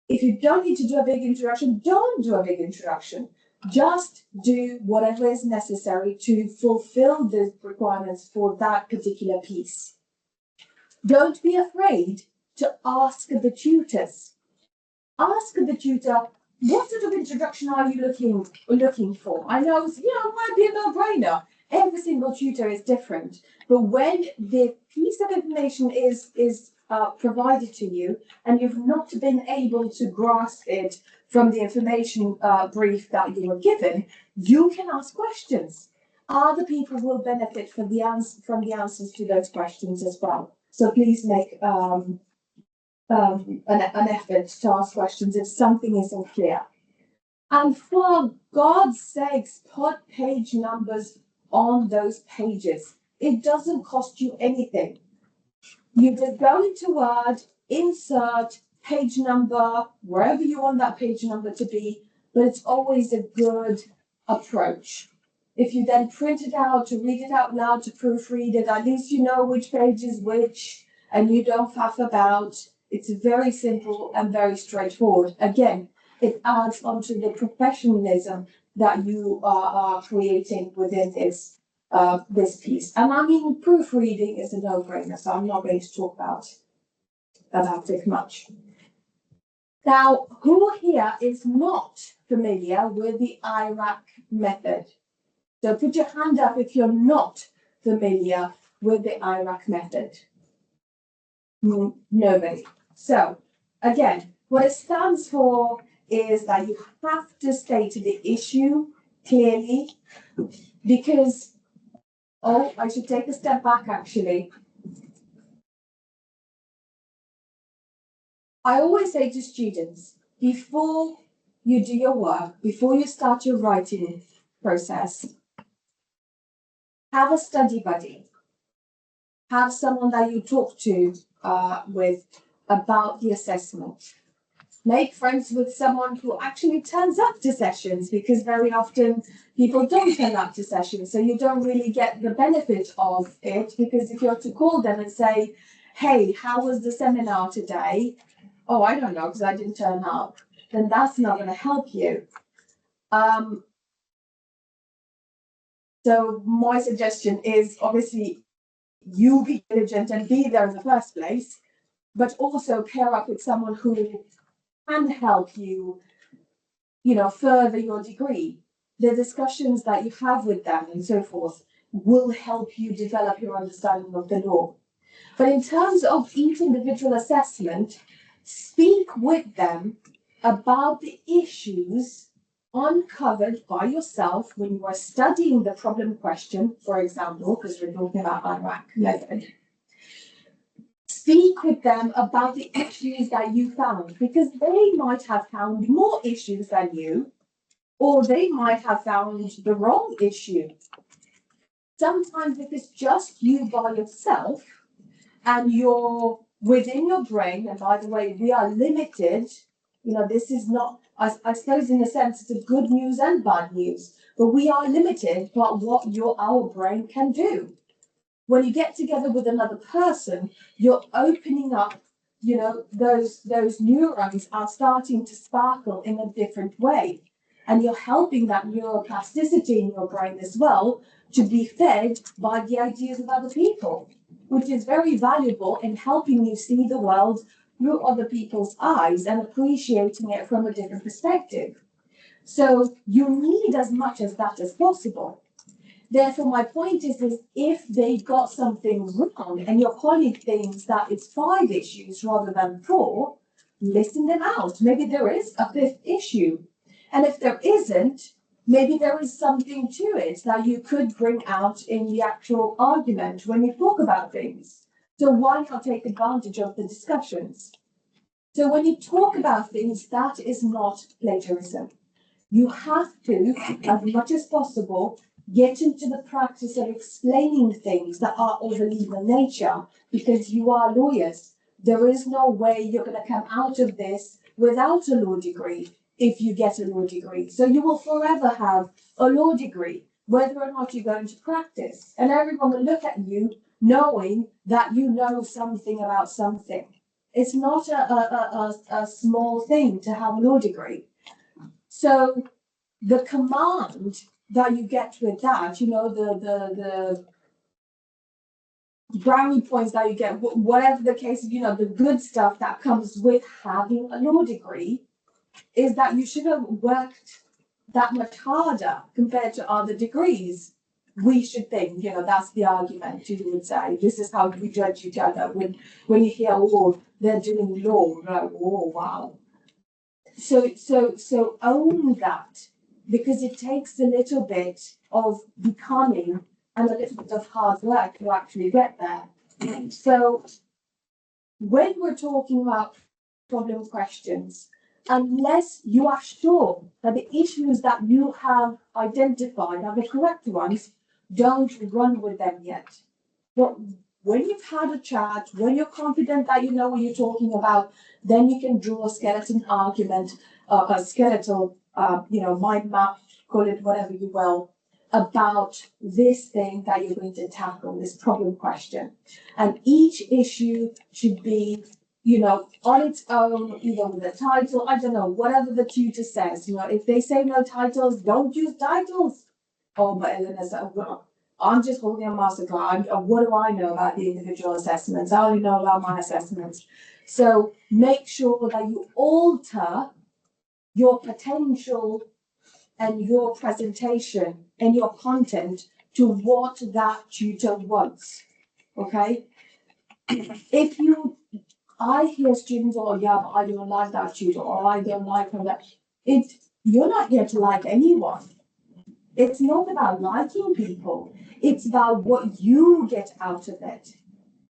you don't need to do a big introduction, don't do a big introduction. Just do whatever is necessary to fulfill the requirements for that particular piece. Don't be afraid to ask the tutors. Ask the tutor, what sort of introduction are you looking for? I know, it might be a no-brainer. Every single tutor is different. But when the piece of information is provided to you and you've not been able to grasp it from the information brief that you were given, you can ask questions. Other people will benefit from the answers to those questions as well. So please make an effort to ask questions if something isn't clear. And for God's sakes, put page numbers on those pages. It doesn't cost you anything. You just go into Word, insert page number, wherever you want that page number to be, but it's always a good approach. If you then print it out to read it out loud, to proofread it, at least you know which page is which, and you don't faff about. It's very simple and very straightforward. Again, it adds onto the professionalism that you are creating within this piece. And I mean, proofreading is a no-brainer, so I'm not going to talk about it much. Now, who here is not familiar with the IRAC method? So put your hand up if you're not familiar with the IRAC method. Nobody. So again, What it stands for is that you have to state the issue clearly, because, oh, I should take a step back actually. I always say to students, before you do your work, before you start your writing process, have a study buddy. Have someone that you talk to with about the assessment. Make friends with someone who actually turns up to sessions, because very often people don't turn up to sessions, so you don't really get the benefit of it, because if you're to call them and say, hey, how was the seminar today? Oh, I don't know, because I didn't turn up, then that's not going to help you. So my suggestion is obviously you be diligent and be there in the first place, but also pair up with someone who can help you, further your degree. The discussions that you have with them and so forth will help you develop your understanding of the law. But in terms of each individual assessment, speak with them about the issues uncovered by yourself when you are studying the problem question, for example, because we're talking about IRAC method. Speak with them about the issues that you found, because they might have found more issues than you, or they might have found the wrong issue. Sometimes if it's just you by yourself and you're within your brain, and by the way, we are limited, this is not, I suppose in a sense, it's a good news and bad news, but we are limited by what our brain can do. When you get together with another person, you're opening up, those neurons are starting to sparkle in a different way. And you're helping that neuroplasticity in your brain as well to be fed by the ideas of other people, which is very valuable in helping you see the world through other people's eyes and appreciating it from a different perspective. So you need as much as that as possible. Therefore, my point is if they got something wrong and your colleague thinks that it's 5 issues rather than 4, listen them out. Maybe there is a 5th issue. And if there isn't, maybe there is something to it that you could bring out in the actual argument when you talk about things. So why not take advantage of the discussions? So when you talk about things, that is not plagiarism. You have to, as much as possible, get into the practice of explaining things that are of a legal nature, because you are lawyers. There is no way you're going to come out of this without a law degree if you get a law degree. So you will forever have a law degree, whether or not you're going to practice. And everyone will look at you knowing that you know something about something. It's not a small thing to have a law degree. So the command that you get with that, the brownie points that you get, whatever the case, the good stuff that comes with having a law degree, is that you should have worked that much harder compared to other degrees. We should think, that's the argument you would say. This is how we judge each other. When you hear, oh, they're doing law, like, oh, wow. So own that, because it takes a little bit of becoming and a little bit of hard work to actually get there. So when we're talking about problem questions, unless you are sure that the issues that you have identified are the correct ones, don't run with them yet. But when you've had a chat, when you're confident that you know what you're talking about, then you can draw a skeleton argument, a skeletal, mind map, call it whatever you will, about this thing that you're going to tackle, this problem question. And each issue should be, on its own, either with a title, I don't know, whatever the tutor says. If they say no titles, don't use titles. Oh, but Eleanor said, well, I'm just holding a masterclass. What do I know about the individual assessments? I only know about my assessments. So make sure that you alter your potential and your presentation and your content to what that tutor wants. Okay? If you I hear students, oh yeah, but I don't like that tutor, or I don't like her. That you're not here to like anyone. It's not about liking people. It's about what you get out of it.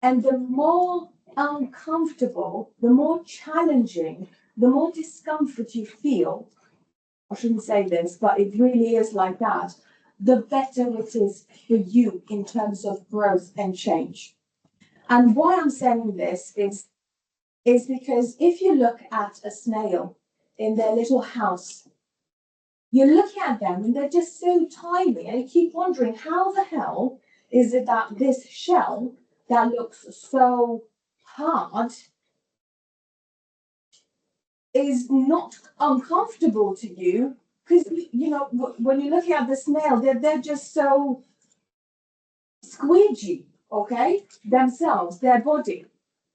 And the more uncomfortable, the more challenging, the more discomfort you feel, I shouldn't say this, but it really is like that, the better it is for you in terms of growth and change. And why I'm saying this is because if you look at a snail in their little house, you're looking at them and they're just so tiny, and you keep wondering how the hell is it that this shell that looks so hard is not uncomfortable to you, because you know when you're looking at the snail, they're just so squidgy, okay, themselves, their body.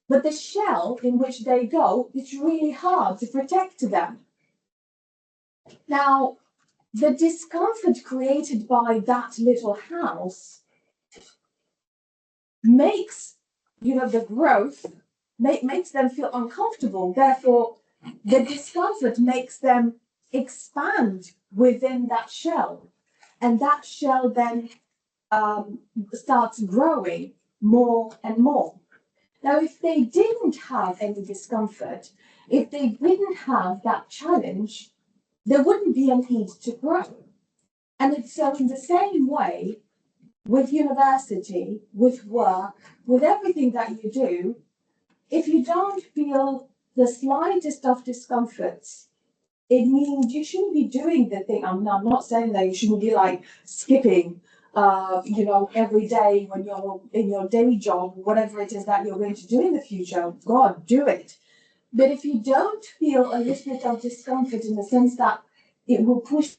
But the shell in which they go, it's really hard to protect them. Now, the discomfort created by that little house makes, the growth, makes them feel uncomfortable. Therefore, the discomfort makes them expand within that shell. And that shell then starts growing more and more. Now, if they didn't have any discomfort, if they didn't have that challenge, there wouldn't be a need to grow. And it's so in the same way with university, with work, with everything that you do, if you don't feel the slightest of discomforts, it means you shouldn't be doing the thing. I'm not saying that you shouldn't be like skipping, every day when you're in your day job, whatever it is that you're going to do in the future. God, do it. But if you don't feel a little bit of discomfort in the sense that it will push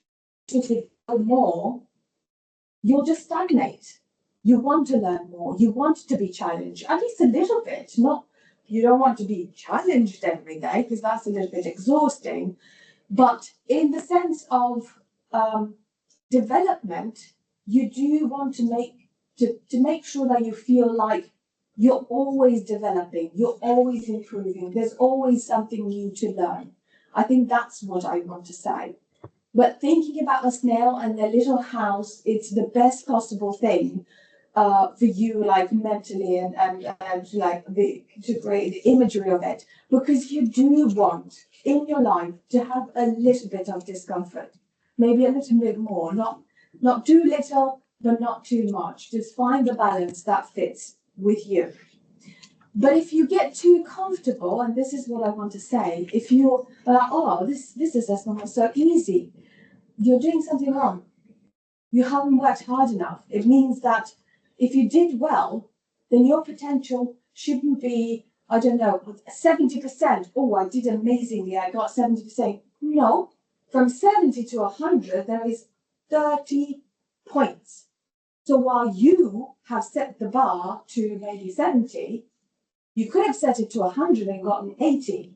you to go more, you'll just stagnate. You want to learn more. You want to be challenged, at least a little bit. Not, you don't want to be challenged every day because that's a little bit exhausting. But in the sense of development, you do want to make sure that you feel like you're always developing, you're always improving. There's always something new to learn. I think that's what I want to say. But thinking about a snail and their little house, it's the best possible thing for you, like mentally and like to create the imagery of it, because you do want in your life to have a little bit of discomfort, maybe a little bit more, not too little, but not too much. Just find the balance that fits with you. But if you get too comfortable, and this is what I want to say, if you're like, oh, this assessment was so easy, you're doing something wrong. You haven't worked hard enough. It means that if you did well, then your potential shouldn't be, I don't know, 70%. Oh, I did amazingly, I got 70%. No, from 70 to 100, there is 30 points. So while you have set the bar to maybe 70, you could have set it to 100 and gotten 80.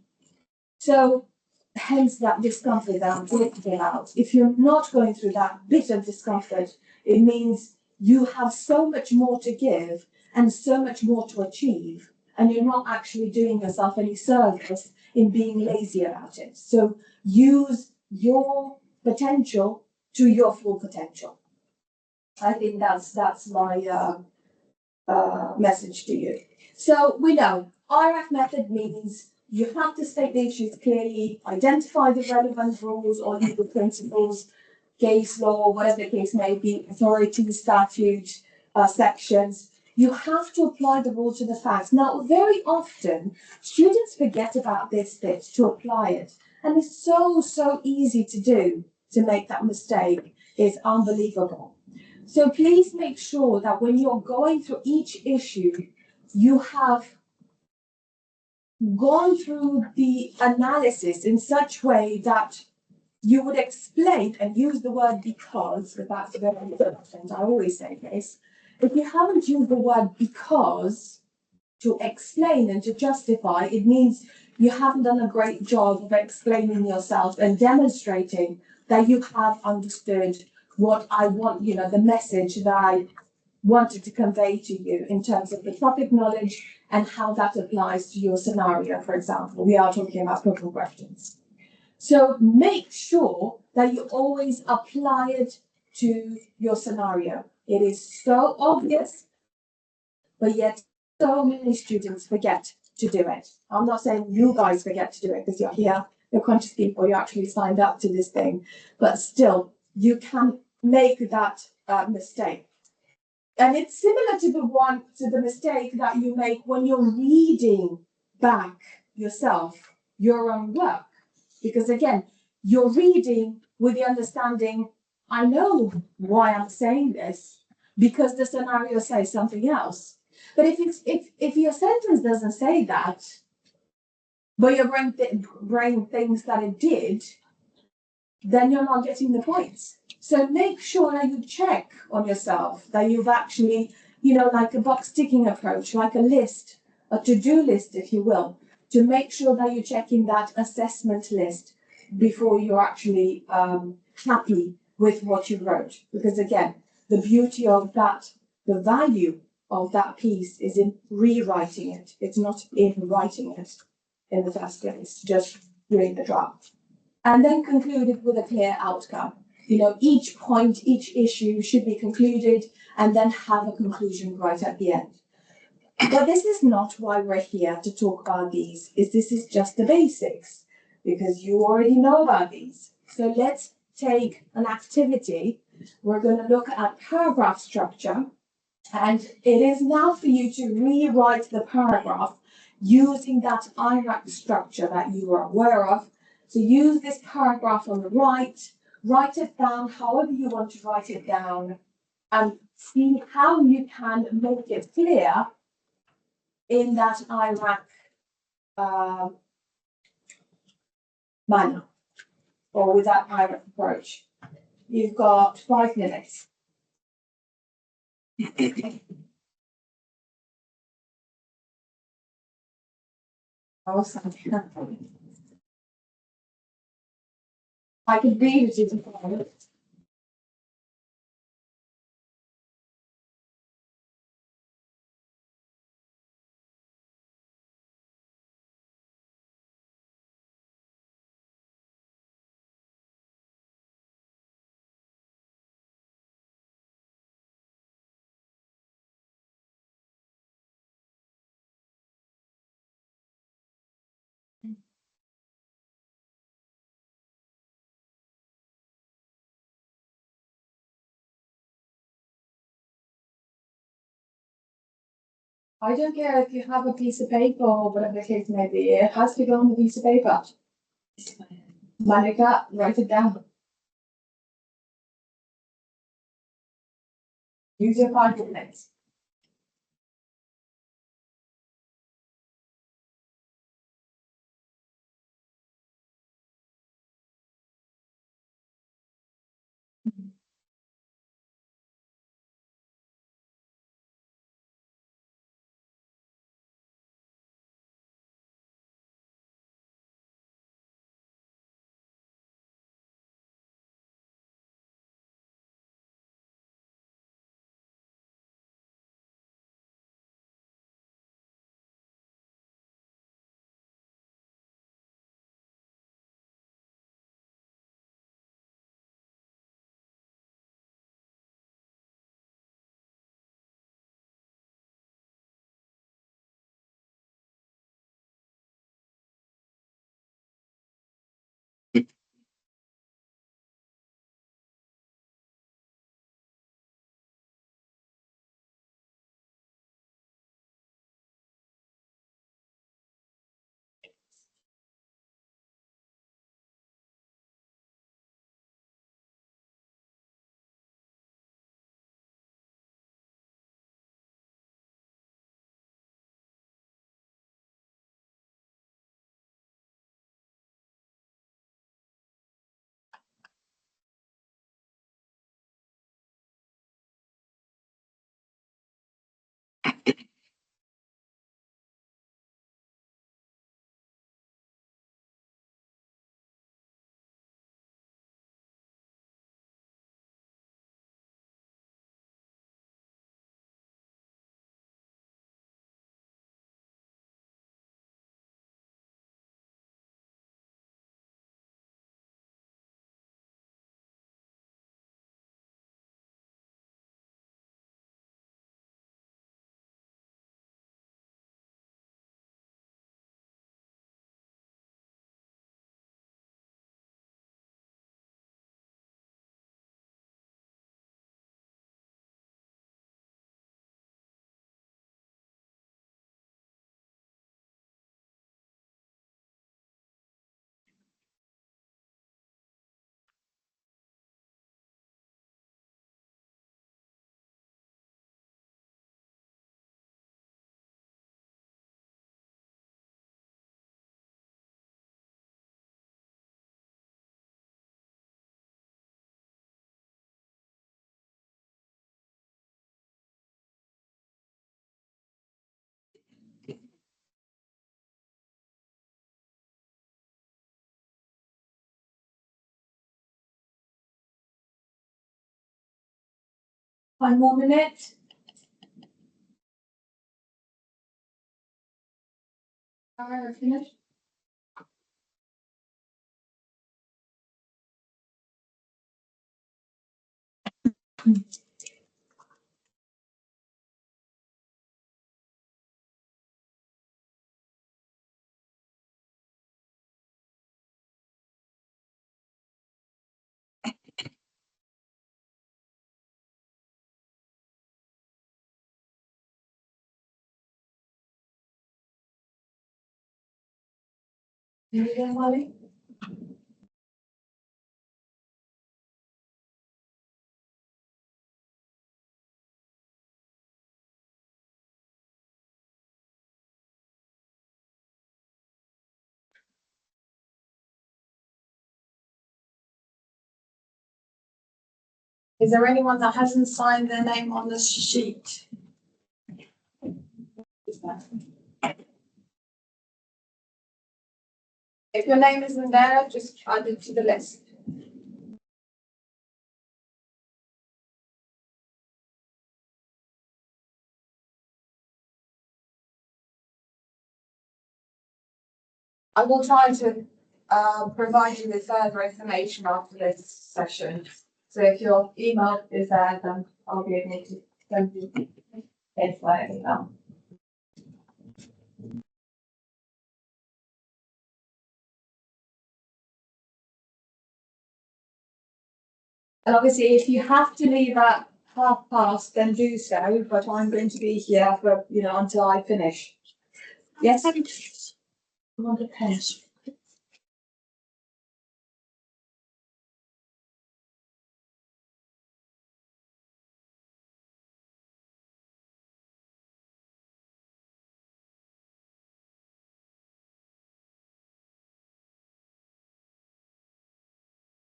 So hence that discomfort that I'm talking about. If you're not going through that bit of discomfort, it means you have so much more to give and so much more to achieve, and you're not actually doing yourself any service in being lazy about it. So use your potential to your full potential. I think that's my message to you. So we know IRAC method means you have to state the issues clearly, identify the relevant rules or legal principles, case law, whatever the case may be, authority, statute, sections. You have to apply the rule to the facts. Now, very often, students forget about this bit to apply it. And it's so easy to do, to make that mistake. It's unbelievable. So please make sure that when you're going through each issue, you have gone through the analysis in such a way that you would explain and use the word because that's very important. I always say this. If you haven't used the word because to explain and to justify, it means you haven't done a great job of explaining yourself and demonstrating that you have understood what I want, the message that wanted to convey to you in terms of the topic knowledge and how that applies to your scenario, for example. We are talking about cooking questions. So make sure that you always apply it to your scenario. It is so obvious, but yet so many students forget to do it. I'm not saying you guys forget to do it because you're here, you're conscious people, you actually signed up to this thing, but still, you can make that mistake. And it's similar to the mistake that you make when you're reading back yourself, your own work. Because again, you're reading with the understanding, I know why I'm saying this, because the scenario says something else. But if your sentence doesn't say that, but your brain thinks that it did, then you're not getting the points. So make sure that you check on yourself, that you've actually, like a box ticking approach, like a list, a to-do list, if you will, to make sure that you're checking that assessment list before you're actually happy with what you wrote. Because again, the beauty of that, the value of that piece is in rewriting it. It's not in writing it in the first place, just doing the draft. And then concluded with a clear outcome. Each point, each issue should be concluded and then have a conclusion right at the end. But this is not why we're here to talk about these, this is just the basics, because you already know about these. So let's take an activity. We're going to look at paragraph structure, and it is now for you to rewrite the paragraph using that IRAC structure that you are aware of. So use this paragraph on the right, write it down however you want to write it down, and see how you can make it clear in that IRAC manner, or with that IRAC approach. You've got 5 minutes. Awesome. I could read it if you want. I don't care if you have a piece of paper or whatever the case may be, it has to go on the piece of paper. Monica, write it down. Use your 5 minutes. One more minute. Alright, finished. You there, Molly? Is there anyone that hasn't signed their name on the sheet? If your name isn't there, just add it to the list. I will try to provide you with further information after this session. So if your email is there, then I'll be able to send you it via email. And obviously, if you have to leave at past, then do so. But I'm going to be here for until I finish. Yes. I want a pen.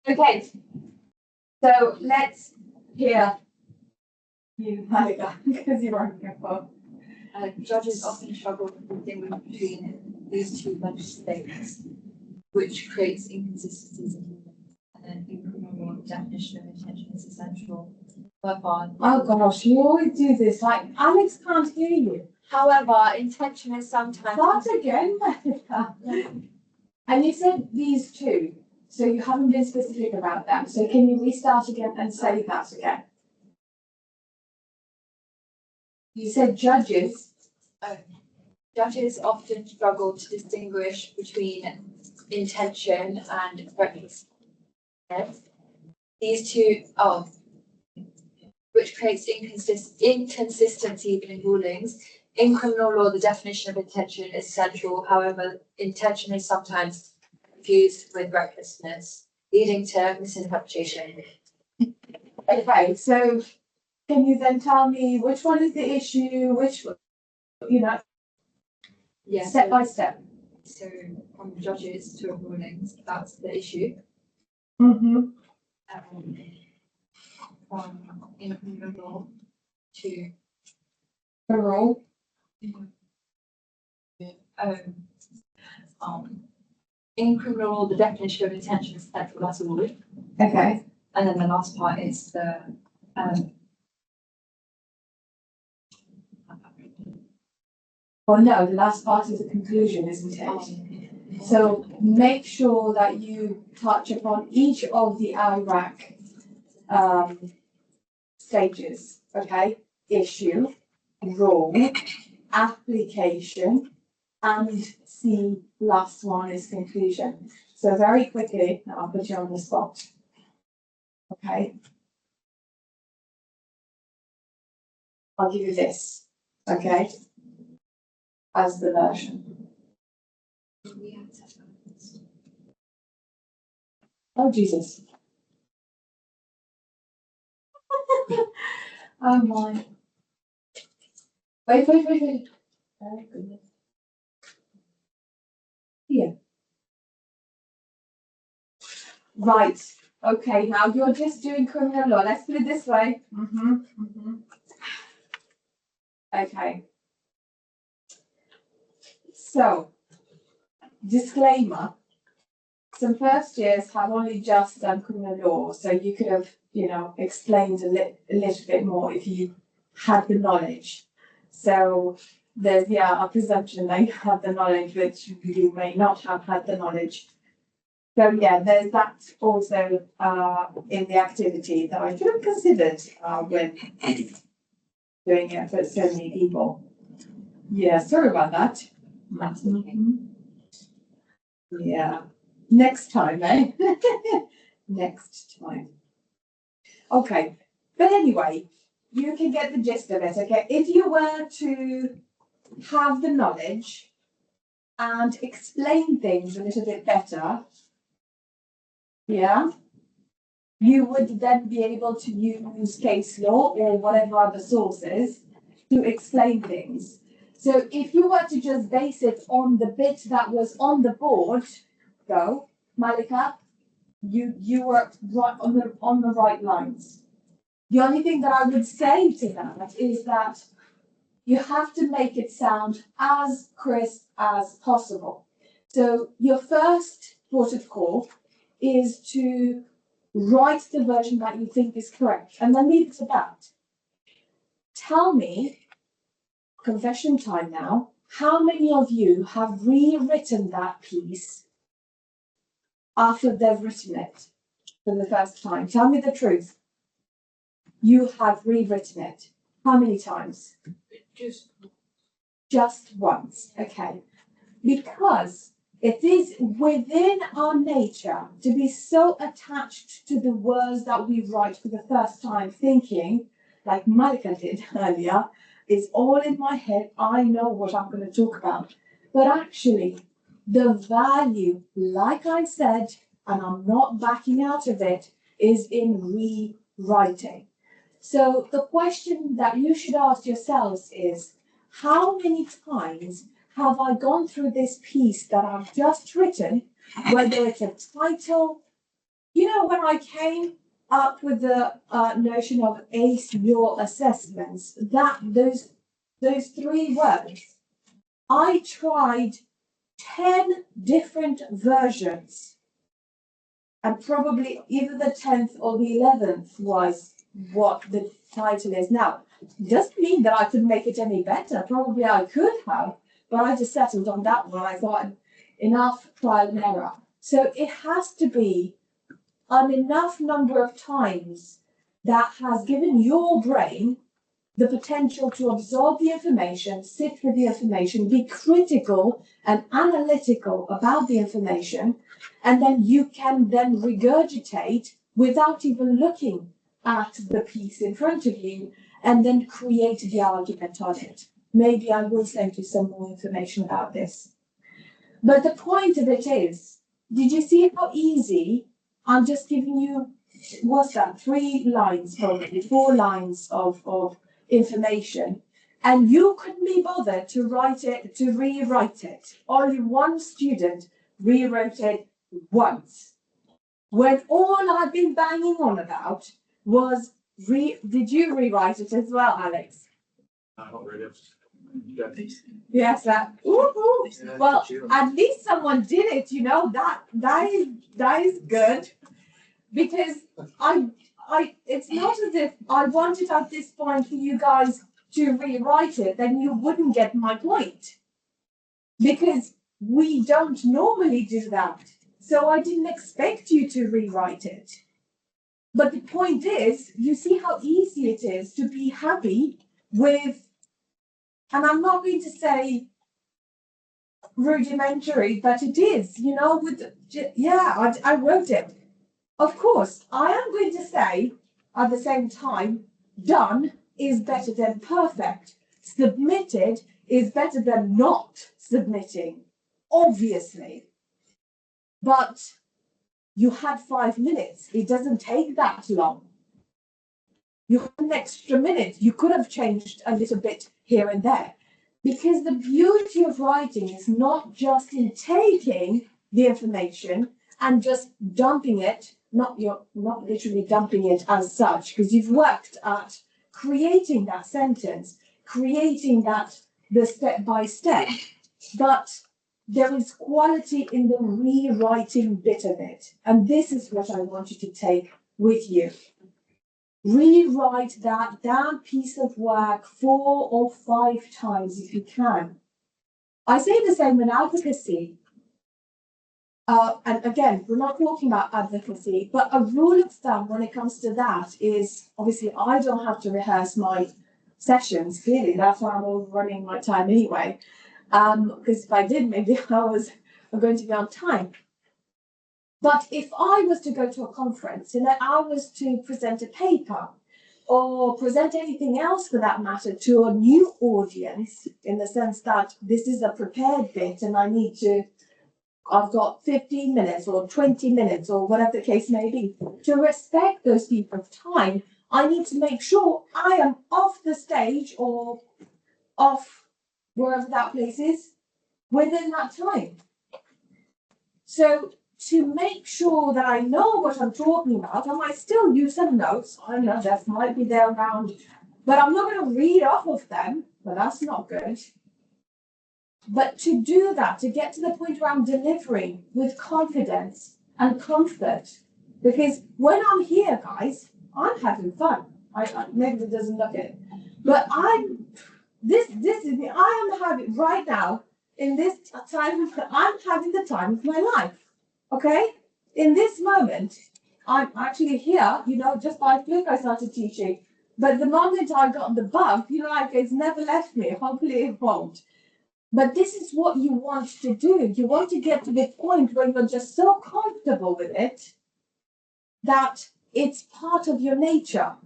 Okay. So let's hear you, Malika, because you're on your phone. Judges often struggle to distinguish between these two legislations, which creates inconsistencies in rulings. And in criminal law, the definition of intention is essential. Oh gosh, you always do this. Like Alex can't hear you. However, intention is sometimes. Start again, Malika. And you said these two, so you haven't been specific about them. So can you restart again and say that again? You said judges. Judges often struggle to distinguish between intention and recklessness. These two, which creates inconsistency in rulings. In criminal law, the definition of intention is central. However, intention is sometimes confused with recklessness, leading to misinterpretation. Okay, so can you then tell me which one is the issue, which, Yeah. step by step? So from judges to rulings, that's the issue. Mm-hmm. From in criminal law to The rule. In criminal law, the definition of intention is central. That's all. Okay. And then the last part is the Well, no, the last part is the conclusion, isn't it? So make sure that you touch upon each of the IRAC stages, okay? Issue, rule, application, and the last one is conclusion. So very quickly, I'll put you on the spot. Okay? I'll give you this, okay? As the version. Oh, Jesus. Oh, my. Wait. Oh, goodness. Here. Right. Okay, now you're just doing criminal law. Let's put it this way. Okay. So, disclaimer. Some first years have only just done criminal law, so you could have, explained a little bit more if you had the knowledge. So there's, a presumption that you have the knowledge, which you may not have had the knowledge. So there's that also in the activity that I should have considered when doing it for so many people. Yeah, sorry about that. Yeah, next time, eh? Next time. Okay, but anyway, you can get the gist of it, okay? If you were to have the knowledge and explain things a little bit better, you would then be able to use case law or whatever other sources to explain things. So if you were to just base it on the bit that was on the board, go, Malika, you were right on the right lines. The only thing that I would say to that is that you have to make it sound as crisp as possible. So your first port of call is to write the version that you think is correct, and then leave it at that. Tell me, confession time now, how many of you have rewritten that piece after they've written it for the first time? Tell me the truth. You have rewritten it. How many times? Just once. Okay. Because it is within our nature to be so attached to the words that we write for the first time, thinking, like Malika did earlier, it's all in my head, I know what I'm going to talk about. But actually, the value, like I said, and I'm not backing out of it, is in rewriting. So the question that you should ask yourselves is, how many times have I gone through this piece that I've just written, whether it's a title? When I came up with the notion of Ace Your Assessments, those 3 words, I tried 10 different versions, and probably either the 10th or the 11th was what the title is now. It doesn't mean that I could make it any better. Probably I could have, but I just settled on that one. I thought enough trial and error. So it has to be an enough number of times that has given your brain the potential to absorb the information, sit with the information, be critical and analytical about the information, and then you can then regurgitate without even looking at the piece in front of you, and then create the argument on it. Maybe I will send you some more information about this. But the point of it is, did you see how easy? I'm just giving you, what's that, 3 lines, probably 4 lines of information, and you couldn't be bothered to rewrite it. Only one student rewrote it once. When all I've been banging on about was, did you rewrite it as well, Alex? Not really. Yes, well, at least someone did it, that is good, because it's not as if I wanted at this point for you guys to rewrite it, then you wouldn't get my point, because we don't normally do that. So I didn't expect you to rewrite it. But the point is, you see how easy it is to be happy with, and I'm not going to say rudimentary, but it is, I wrote it. Of course, I am going to say at the same time, done is better than perfect. Submitted is better than not submitting, obviously. But you had 5 minutes. It doesn't take that long. You had an extra minute. You could have changed a little bit here and there. Because the beauty of writing is not just in taking the information and just dumping it, not literally dumping it as such, because you've worked at creating that sentence, creating the step by step, but there is quality in the rewriting bit of it. And this is what I want you to take with you. Rewrite that piece of work 4 or 5 times if you can. I say the same in advocacy. And again, we're not talking about advocacy, but a rule of thumb when it comes to that is obviously I don't have to rehearse my sessions. Clearly, that's why I'm overrunning my time anyway. Because if I did, maybe I'm going to be on time. But if I was to go to a conference and I was to present a paper or present anything else for that matter to a new audience, in the sense that this is a prepared bit and I've got 15 minutes or 20 minutes or whatever the case may be, to respect those people's time, I need to make sure I am off the stage or off wherever that place is within that time. So to make sure that I know what I'm talking about, I might still use some notes. I know that might be there around, but I'm not going to read off of them, but that's not good. But to do that, to get to the point where I'm delivering with confidence and comfort, because when I'm here, guys, I'm having fun. I maybe it doesn't look it, but this is me. I am having right now in this time. I'm having the time of my life. Okay, in this moment, I'm actually here. Just by fluke, I started teaching, but the moment I got the bug, like it's never left me. Hopefully, it won't. But this is what you want to do. You want to get to the point where you're just so comfortable with it that it's part of your nature.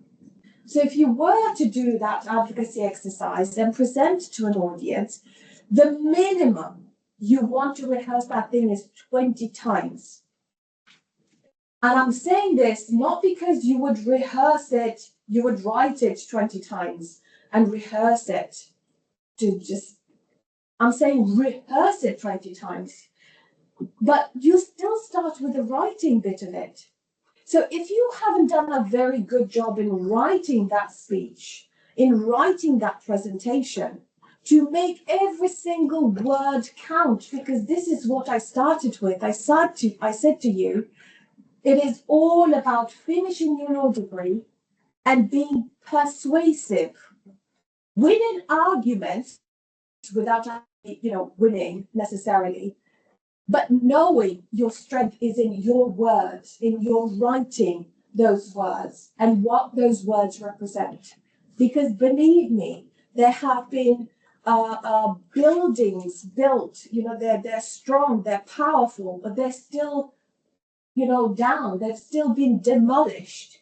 So if you were to do that advocacy exercise and present to an audience, the minimum you want to rehearse that thing is 20 times. And I'm saying this not because you would rehearse it, you would write it 20 times and rehearse it to just, I'm saying rehearse it 20 times, but you still start with the writing bit of it. So if you haven't done a very good job in writing that speech, in writing that presentation, to make every single word count, because this is what I started with. I said to you, it is all about finishing your law degree and being persuasive. Winning arguments without winning necessarily, but knowing your strength is in your words, in your writing those words and what those words represent. Because believe me, there have been buildings built, they're strong, they're powerful, but they're still, down, they've still been demolished.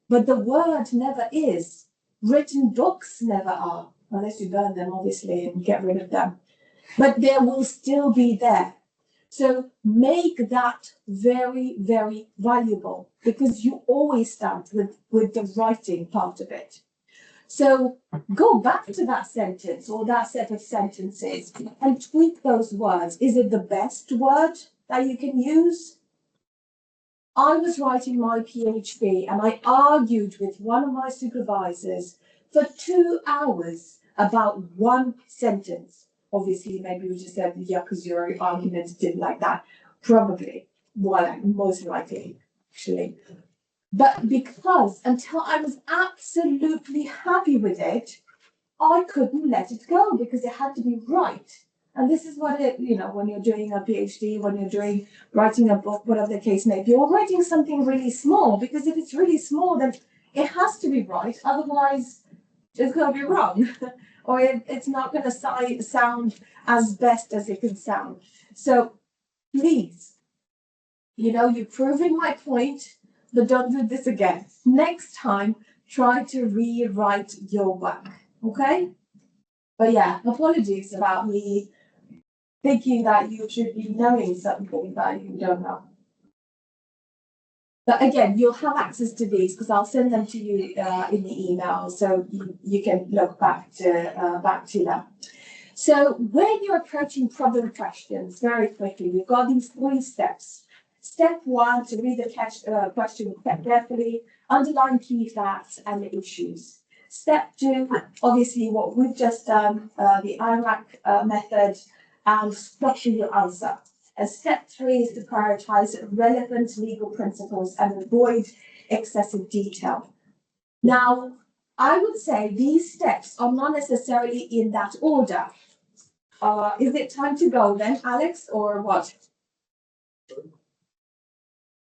But the word never is. Written books never are, unless you burn them, obviously, and get rid of them. But they will still be there. So make that very, very valuable, because you always start with the writing part of it. So go back to that sentence or that set of sentences and tweak those words. Is it the best word that you can use? I was writing my PhD and I argued with one of my supervisors for 2 hours about one sentence. Obviously, maybe we just said, yeah, because your arguments didn't like that. Probably, well, most likely, actually. But because until I was absolutely happy with it, I couldn't let it go because it had to be right. And this is what when you're doing a PhD, when you're writing a book, whatever the case may be, or writing something really small, because if it's really small, then it has to be right. Otherwise, it's going to be wrong, or it's not going to sound as best as it can sound. So please, you're proving my point, but don't do this again. Next time, try to rewrite your work, okay? But yeah, apologies about me thinking that you should be knowing something that you don't know. But again, you'll have access to these because I'll send them to you in the email, so you can look back to them. So when you're approaching problem questions, very quickly, we've got these 3 steps. Step 1, to read the question carefully, underline key facts and the issues. Step 2, obviously what we've just done, the IRAC method, and structure your answer. And step 3 is to prioritize relevant legal principles and avoid excessive detail. Now, I would say these steps are not necessarily in that order. Is it time to go then, Alex, or what?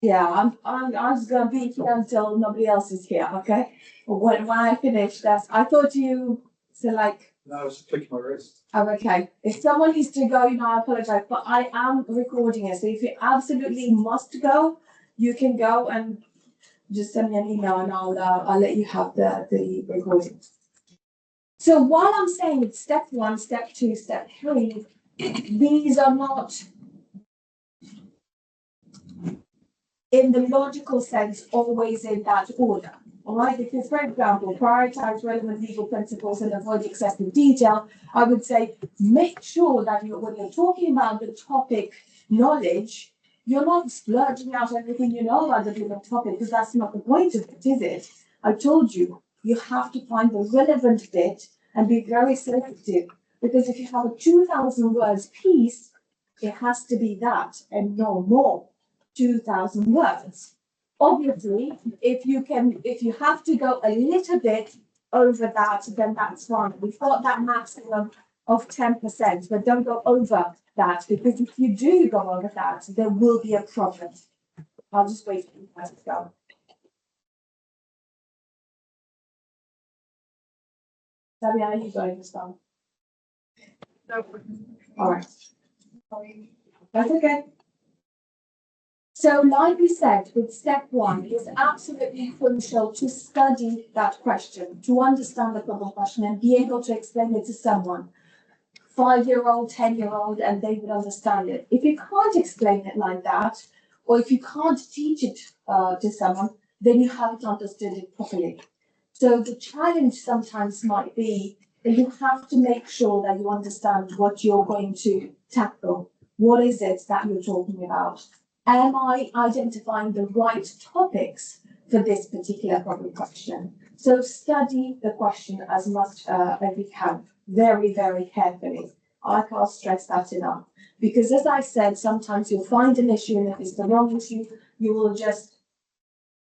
Yeah, I'm just gonna be here until nobody else is here, okay? When I finish this, I thought you, so like, No, I was clicking my wrist. oh, okay. If someone needs to go, I apologize, but I am recording it, so if you absolutely must go, you can go and just send me an email and I'll let you have the recording. So while I'm saying it's step 1, step 2, step 3, these are not in the logical sense always in that order. All right, because for example, prioritize relevant legal principles and avoid excessive detail, I would say make sure that when you're talking about the topic knowledge, you're not splurging out everything you know about the different topic, because that's not the point of it, is it? I told you, you have to find the relevant bit and be very selective, because if you have a 2,000 words piece, it has to be that and no more. 2,000 words. Obviously, if you have to go a little bit over that, then that's fine. We've got that maximum of 10%, but don't go over that, because if you do go over that, there will be a problem. I'll just wait for you guys to go. Debbie, are you going to start? No. All right. That's okay. So like we said, with step 1, it's absolutely crucial to study that question, to understand the problem question and be able to explain it to someone, 5-year-old, 10-year-old, and they would understand it. If you can't explain it like that, or if you can't teach it to someone, then you haven't understood it properly. So the challenge sometimes might be that you have to make sure that you understand what you're going to tackle. What is it that you're talking about? Am I identifying the right topics for this particular problem question? So study the question as much as you can, very, very carefully. I can't stress that enough. Because as I said, sometimes you'll find an issue, and if it's the wrong issue, you will just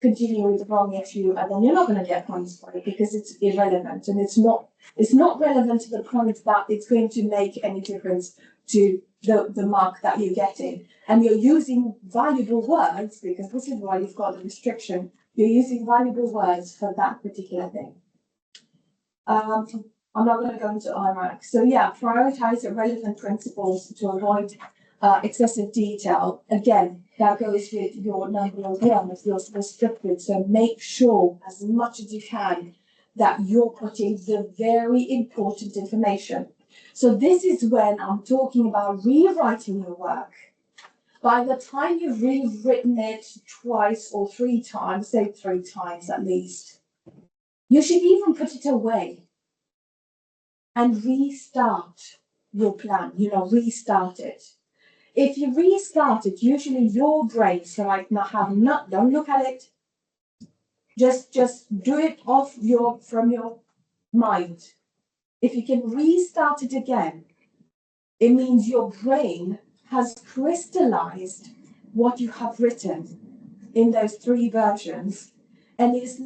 continue with the wrong issue, and then you're not going to get points for it because it's irrelevant, and it's not relevant to the point that it's going to make any difference to the mark that you're getting. And you're using valuable words, because this is why you've got the restriction. You're using valuable words for that particular thing. I'm not going to go into IRAC. So yeah, prioritize the relevant principles to avoid excessive detail. Again, that goes with your number 1, if you're restricted. So make sure as much as you can that you're putting the very important information. So this is when I'm talking about rewriting your work. By the time you've rewritten it twice or 3 times, say 3 times at least, you should even put it away and restart your plan, restart it. If you restart it, usually your brain, so like don't look at it. Just do it from your mind. If you can restart it again, it means your brain has crystallized what you have written in those 3 versions and is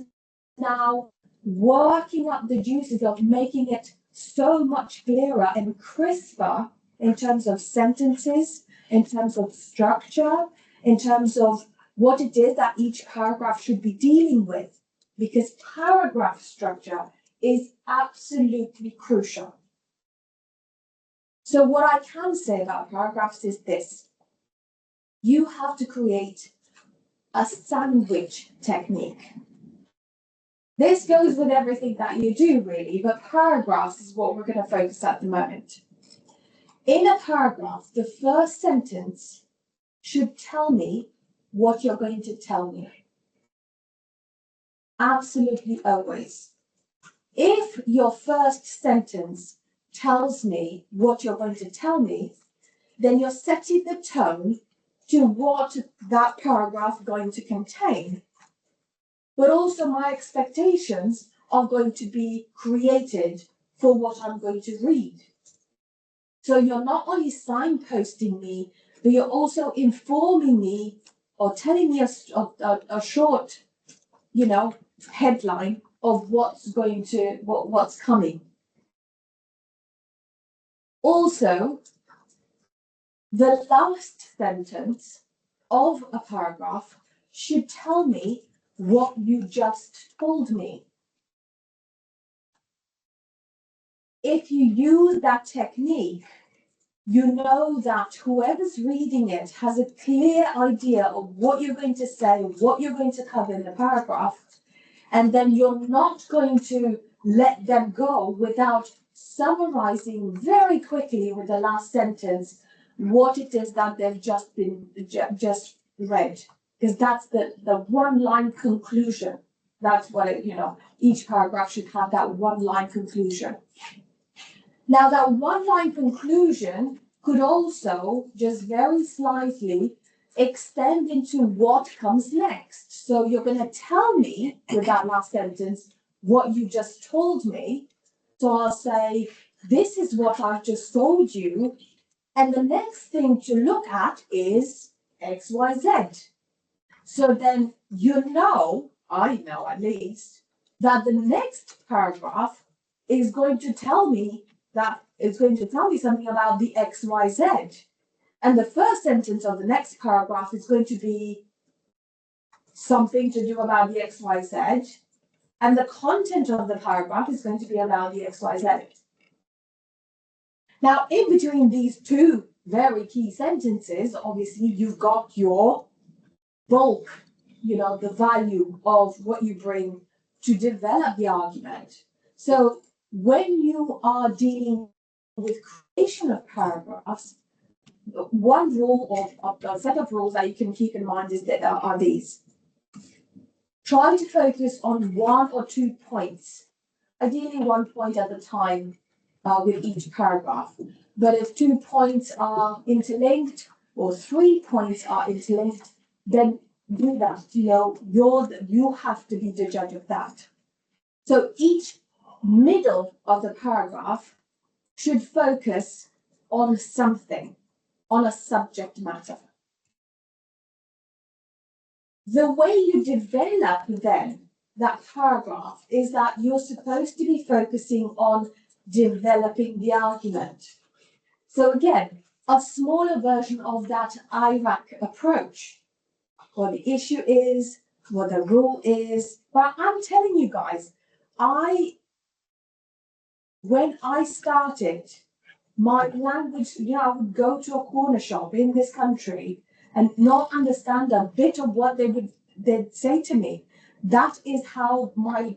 now working up the juices of making it so much clearer and crisper in terms of sentences, in terms of structure, in terms of what it is that each paragraph should be dealing with, because paragraph structure is absolutely crucial. So what I can say about paragraphs is this: you have to create a sandwich technique. This goes with everything that you do, really, but paragraphs is what we're going to focus at the moment. In a paragraph, the first sentence should tell me what you're going to tell me. Absolutely always. If your first sentence tells me what you're going to tell me, then you're setting the tone to what that paragraph is going to contain. But also my expectations are going to be created for what I'm going to read. So you're not only signposting me, but you're also informing me or telling me a short, headline of what's coming. Also, the last sentence of a paragraph should tell me what you just told me. If you use that technique, you know that whoever's reading it has a clear idea of what you're going to say, what you're going to cover in the paragraph, and then you're not going to let them go without summarizing very quickly with the last sentence what it is that they've just read, because that's the one line conclusion. That's what it, each paragraph should have that one line conclusion. Now, that one line conclusion could also just very slightly extend into what comes next. So you're going to tell me with that last sentence what you just told me. So I'll say, this is what I've just told you. And the next thing to look at is X, Y, Z. So then I know at least, that the next paragraph is going to tell me something about the X, Y, Z. And the first sentence of the next paragraph is going to be something to do about the X, Y, Z. And the content of the paragraph is going to be about the X, Y, Z. Now, in between these two very key sentences, obviously, you've got your bulk, the value of what you bring to develop the argument. So when you are dealing with creation of paragraphs, one rule of a set of rules that you can keep in mind is that are these. Try to focus on one or 2 points, ideally 1 point at a time with each paragraph. But if 2 points are interlinked or 3 points are interlinked, then do that. You have to be the judge of that. So each middle of the paragraph should focus on something, on a subject matter. The way you develop then that paragraph is that you're supposed to be focusing on developing the argument. So again, a smaller version of that IRAC approach. What the issue is, what the rule is. But I'm telling you guys, when I started my language, I would go to a corner shop in this country and not understand a bit of what they'd say to me. That is how my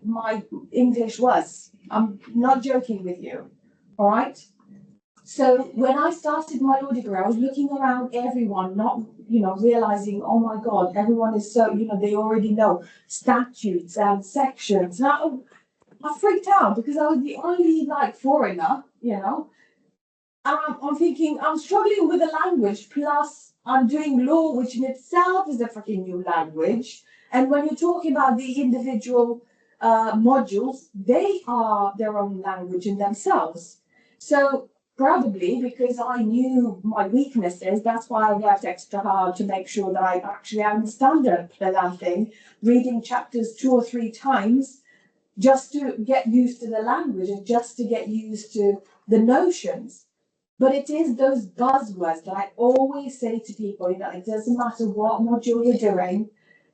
English was. I'm not joking with you. All right. So when I started my law degree, I was looking around everyone, not, realizing, oh my God, everyone is so, they already know statutes and sections. Now, I freaked out because I was the only foreigner, and I'm thinking I'm struggling with the language, plus I'm doing law, which in itself is a freaking new language. And when you're talking about the individual modules, they are their own language in themselves. So probably because I knew my weaknesses, that's why I worked extra hard to make sure that I actually understand the damn thing, reading chapters 2 or 3 times just to get used to the language and just to get used to the notions. But it is those buzzwords that I always say to people, it doesn't matter what module you're doing,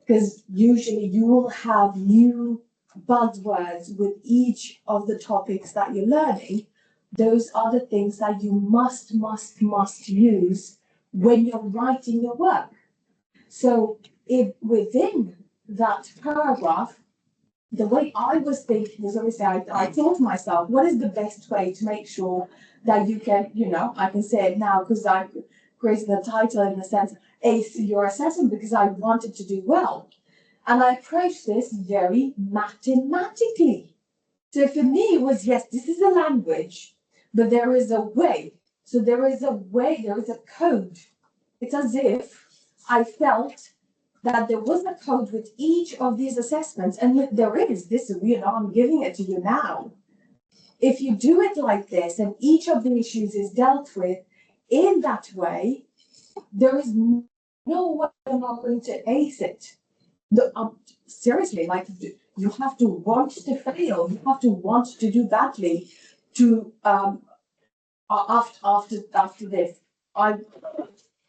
because usually you will have new buzzwords with each of the topics that you're learning. Those are the things that you must use when you're writing your work. So if within that paragraph, the way I was thinking is obviously I thought to myself, what is the best way to make sure that you can, I can say it now because I created the title in the sense, Ace Your Assessment, because I wanted to do well. And I approached this very mathematically. So for me, it was, yes, this is a language, but there is a way. So there is a way, there is a code. It's as if I felt that there was a code with each of these assessments, and there is this, I'm giving it to you now. If you do it like this, and each of the issues is dealt with in that way, there is no way I'm not going to ace it. Seriously, You have to want to fail. You have to want to do badly to after this. I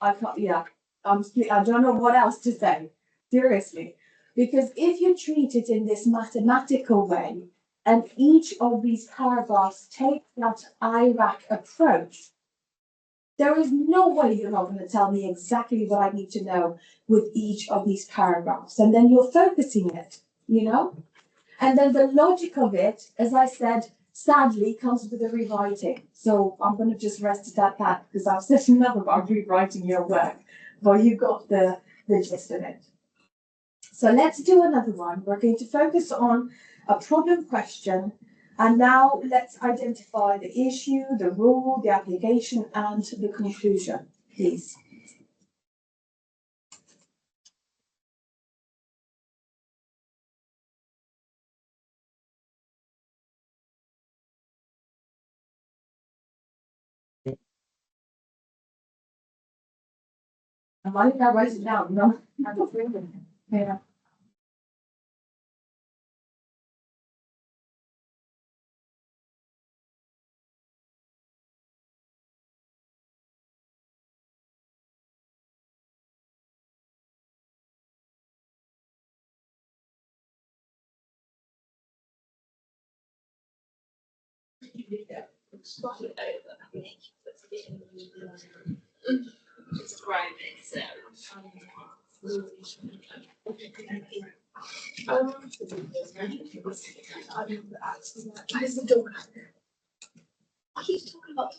can't, yeah, I don't know what else to say, seriously. Because if you treat it in this mathematical way, and each of these paragraphs take that IRAC approach, there is no way you're not going to tell me exactly what I need to know with each of these paragraphs. And then you're focusing it, you know? And then the logic of it, as I said, sadly comes with the rewriting. So I'm going to just rest it at that because I've said enough about rewriting your work, but you got the gist of it. So let's do another one. We're going to focus on a problem question. And now let's identify the issue, the rule, the application, and the conclusion, please. And why did I write it down? No, I don't read it. Yeah. Where's the door? What are you talking about?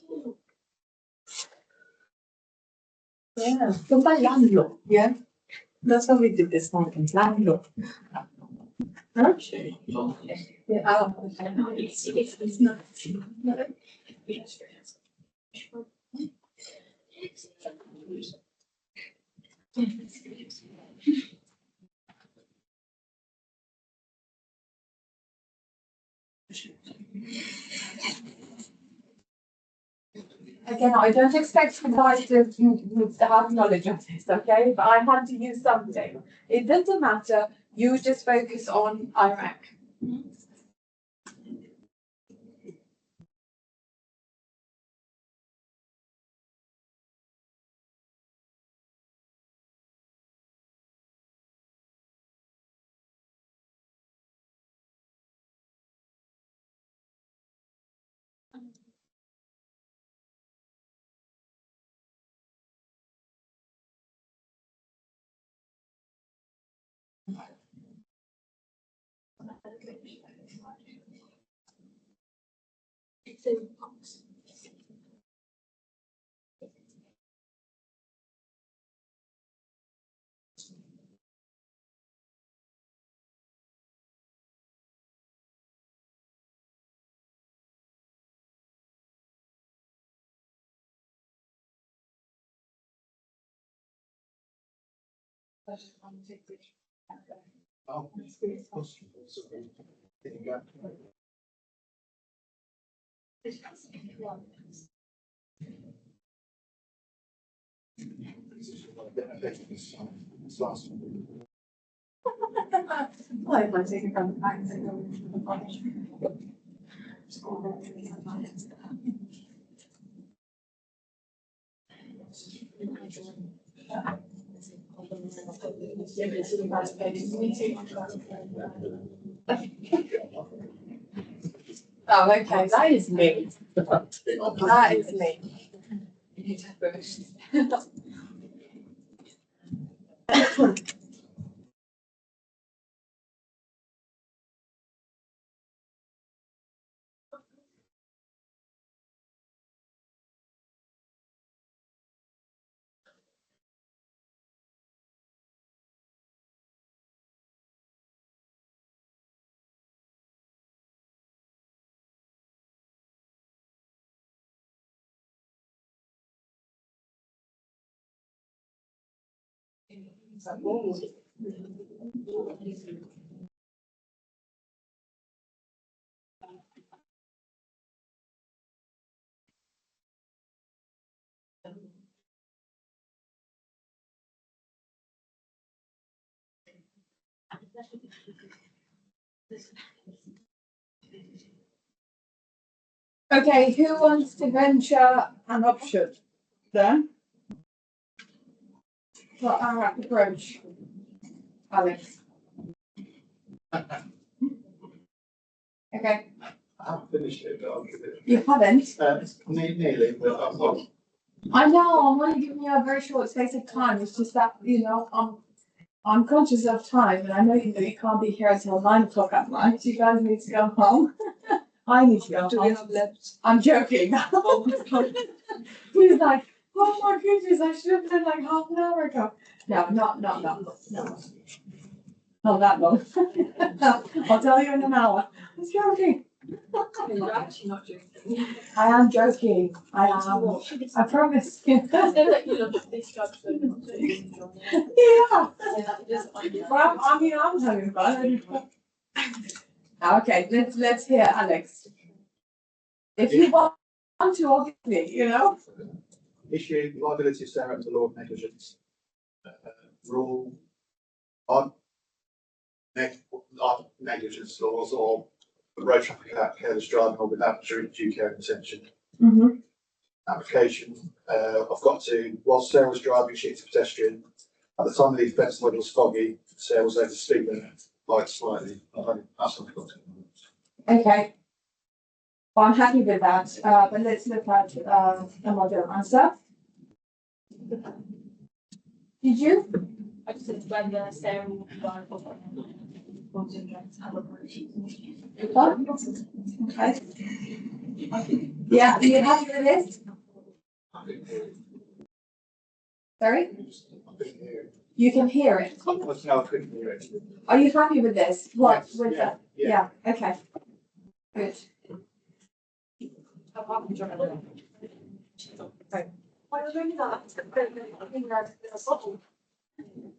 Yeah, from my landlord. Yeah, that's how we did this morning. Landlord. Okay. Yeah. It's not. No. Again, I don't expect you guys to have knowledge of this, okay? But I had to use something. It doesn't matter. You just focus on IRAC. It's in box. Oh, there you go. This last one. Why am I taking from the back and going to the front? Oh, okay, that is me. That is me. You need to have permission. Okay, who wants to venture an option there? For our approach? Alex. Okay, I haven't finished it, but I'll give it. you haven't? Nearly, but I'm not. I know, I'm only giving you a very short space of time, it's just that, I'm conscious of time, and I know you can't be here until 9 o'clock at night, you guys need to go home. I need to go Do we home, have left? I'm joking. He's like, oh my goodness, I should have done like half an hour ago. No, not that long. Not that long. I'll tell you in an hour. I'm joking. You're actually not joking. I am joking. I am. I promise you. Yeah. Well, I mean, I'm having fun. Okay, let's hear Alex. If you want to, obviously, Issue liability of Sarah to law of negligence. Rule on negligence laws or road traffic act, careless driving or without due care and attention. Mm-hmm. Application, I've got to, while Sarah was driving, she hit a pedestrian. At the time of the offence, the weather was foggy. Sarah was over the speed limit by slightly. That's what I've got to. Okay. Well, I'm happy with that, but let's look at a model answer. Did you? I just said whether Sarah will be liable. Okay. Yeah, are you happy with this? I couldn't hear it. Sorry? I couldn't hear it. You can hear it. No, I couldn't hear it. Are you happy with this? What, Yes, with yeah, that? yeah. Yeah, okay. Good.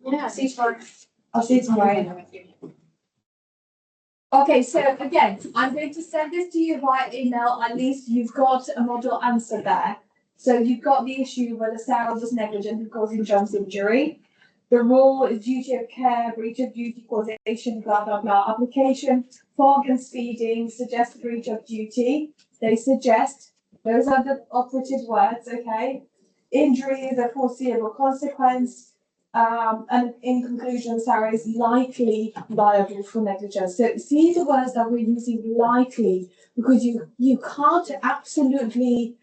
Yeah, see, for. I'll see you tomorrow. Okay, so again, I'm going to send this to you via email. At least you've got a model answer there. So you've got the issue whether Sarah was negligent in causing John's injury. The rule is duty of care, breach of duty, causation, blah, blah, blah. Application, fog and speeding, suggest breach of duty. They suggest, those are the operative words, okay? Injury is a foreseeable consequence. And in conclusion, Sarah is likely liable for negligence. So see the words that we're using, likely, because you can't absolutely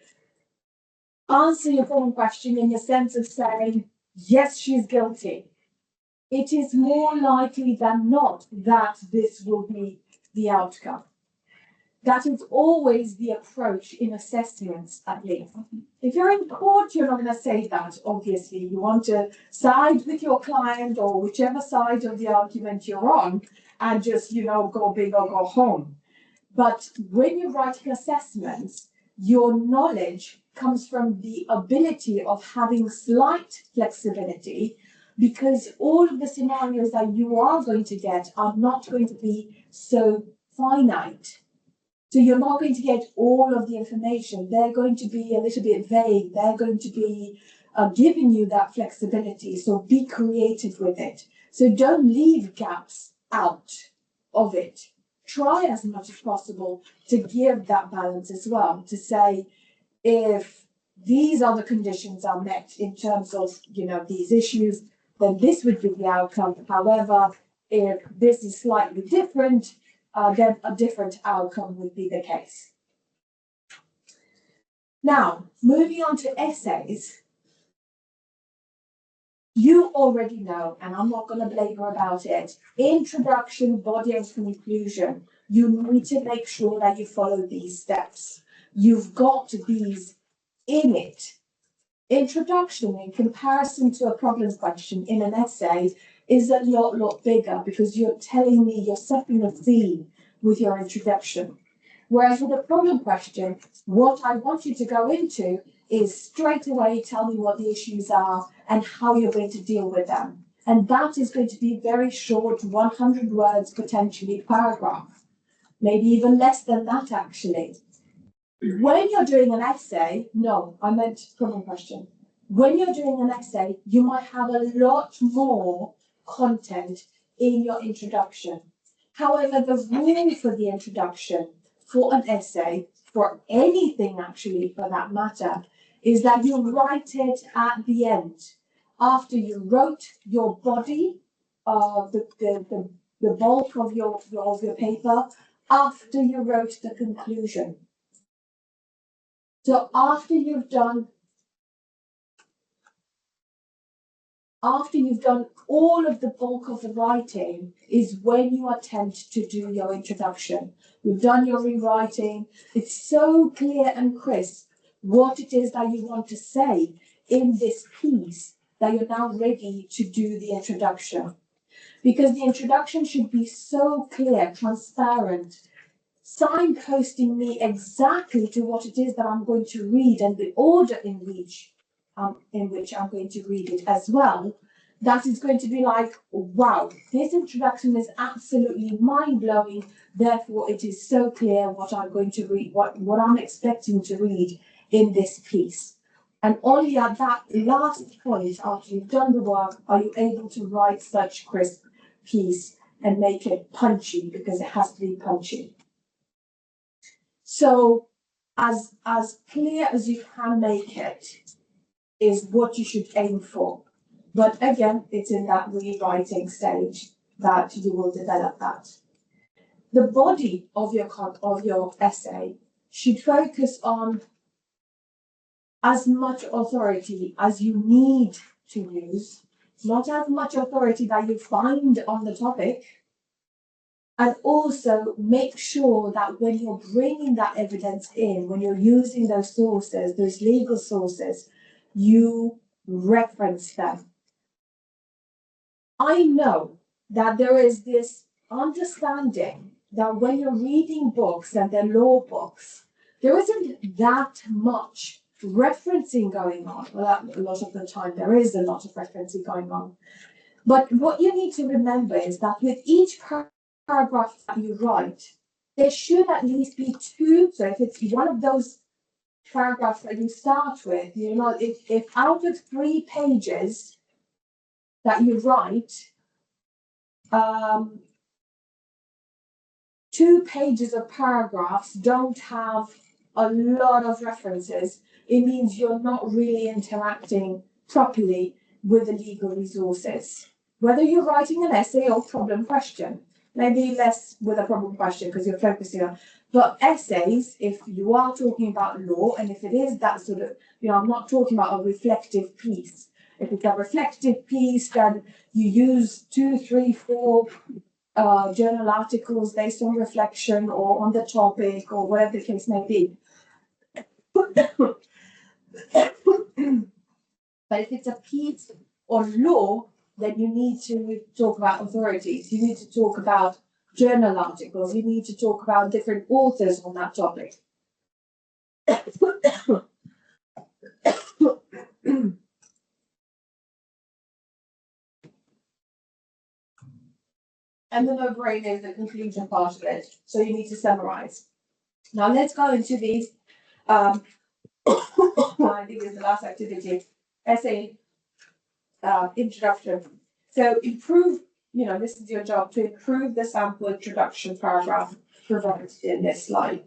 answer your form question in the sense of saying, yes, she's guilty. It is more likely than not that this will be the outcome. That is always the approach in assessments, at least. If you're in court, you're not going to say that, obviously. You want to side with your client or whichever side of the argument you're on and just, go big or go home. But when you're writing assessments, your knowledge comes from the ability of having slight flexibility, because all of the scenarios that you are going to get are not going to be so finite. So you're not going to get all of the information. They're going to be a little bit vague. They're going to be giving you that flexibility. So be creative with it. So don't leave gaps out of it. Try as much as possible to give that balance as well, to say, if these other conditions are met in terms of, these issues, then this would be the outcome. However, if this is slightly different, then a different outcome would be the case. Now, moving on to essays, you already know, and I'm not going to belabor about it, introduction, body and conclusion, you need to make sure that you follow these steps. You've got these in it. Introduction in comparison to a problem question in an essay is a lot bigger, because you're telling me, you're setting the scene with your introduction. Whereas with a problem question, what I want you to go into is straight away tell me what the issues are and how you're going to deal with them. And that is going to be very short, 100 words, potentially paragraph, maybe even less than that actually. When you're doing an essay, no, I meant problem question. When you're doing an essay, you might have a lot more content in your introduction. However, the rule for the introduction for an essay, for anything actually for that matter, is that you write it at the end. After you wrote your body, the bulk of your paper, after you wrote the conclusion. So after you've done all of the bulk of the writing is when you attempt to do your introduction. You've done your rewriting. It's so clear and crisp what it is that you want to say in this piece that you're now ready to do the introduction. Because the introduction should be so clear, transparent, signposting me exactly to what it is that I'm going to read and the order in which I'm going to read it as well. That is going to be like, wow, this introduction is absolutely mind-blowing. Therefore, it is so clear what I'm going to read, what I'm expecting to read in this piece. And only at that last point, after you've done the work, are you able to write such crisp piece and make it punchy, because it has to be punchy. So as clear as you can make it is what you should aim for. But again, it's in that rewriting stage that you will develop that. The body of your essay should focus on as much authority as you need to use, not as much authority that you find on the topic. And also make sure that when you're bringing that evidence in, when you're using those sources, those legal sources, you reference them. I know that there is this understanding that when you're reading books and they're law books, there isn't that much referencing going on. Well, a lot of the time there is a lot of referencing going on. But what you need to remember is that with each paragraph that you write, there should at least be two. So if it's one of those paragraphs that you start with, you know, if out of 3 pages that you write, 2 pages of paragraphs don't have a lot of references, it means you're not really interacting properly with the legal resources. Whether you're writing an essay or problem question, maybe less with a problem question because you're focusing on, but essays, if you are talking about law, and if it is that sort of, you know, I'm not talking about a reflective piece. If it's a reflective piece, then you use 2, 3, 4 journal articles based on reflection or on the topic or whatever the case may be. But if it's a piece on law, then you need to talk about authorities. You need to talk about journal articles. You need to talk about different authors on that topic. And the no-brainer is the conclusion part of it. So you need to summarize. Now let's go into these. I think it's the last activity. Essay introduction. So improve, you know, this is your job to improve the sample introduction paragraph provided in this slide.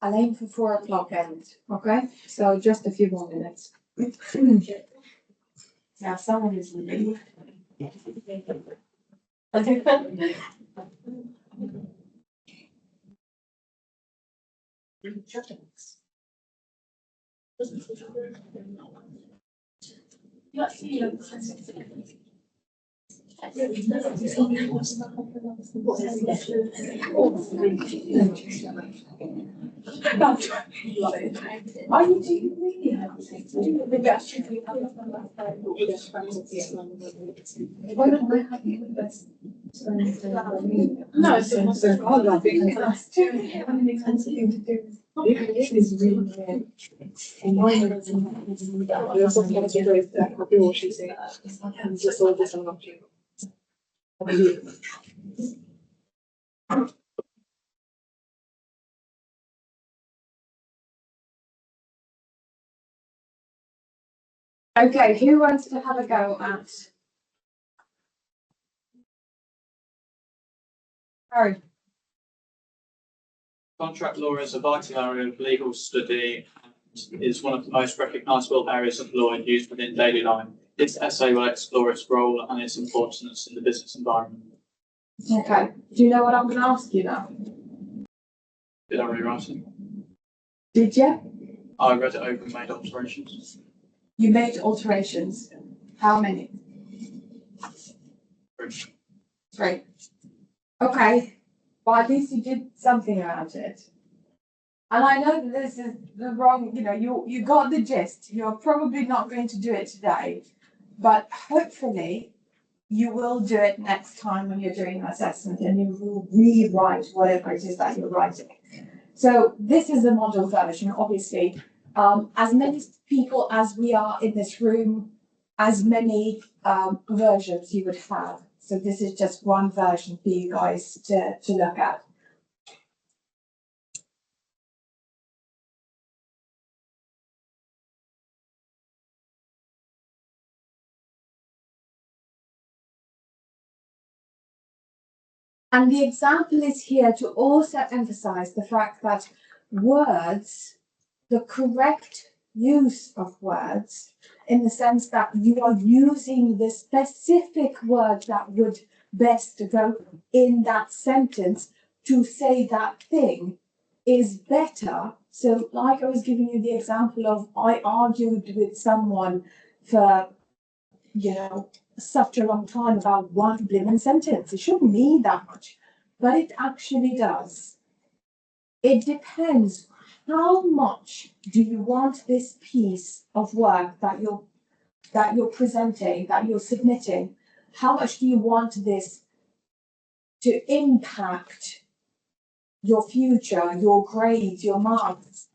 I'll aim for 4 o'clock end, okay? So just a few more minutes. Now, someone is leaving. Are you doing really everything? Why don't I have you with us? No, it's a hard because thing to do. It's really weird. And why would it be? I also want to do that. I do what she said. And just all this on you. Okay, who wants to have a go at? Harry. Contract law is a vital area of legal study and is one of the most recognisable areas of law used within daily life. This essay will explore its role and its importance in the business environment. Okay, do you know what I'm going to ask you now? Did I rewrite it? Did you? I read it over and made alterations. You made alterations. How many? 3. Okay, well, at least you did something about it. And I know that this is the wrong, you got the gist. You're probably not going to do it today, but hopefully you will do it next time when you're doing an assessment and you will rewrite whatever it is that you're writing. So this is the model version, obviously. As many people as we are in this room, as many versions you would have. So this is just one version for you guys to look at. And the example is here to also emphasize the fact that words, the correct use of words, in the sense that you are using the specific word that would best go in that sentence to say that thing, is better. So like I was giving you the example of, I argued with someone for, such a long time about one blimmin' sentence. It shouldn't mean that much, but it actually does. It depends. How much do you want this piece of work that you're presenting, that you're submitting? How much do you want this to impact your future, your grades, your marks,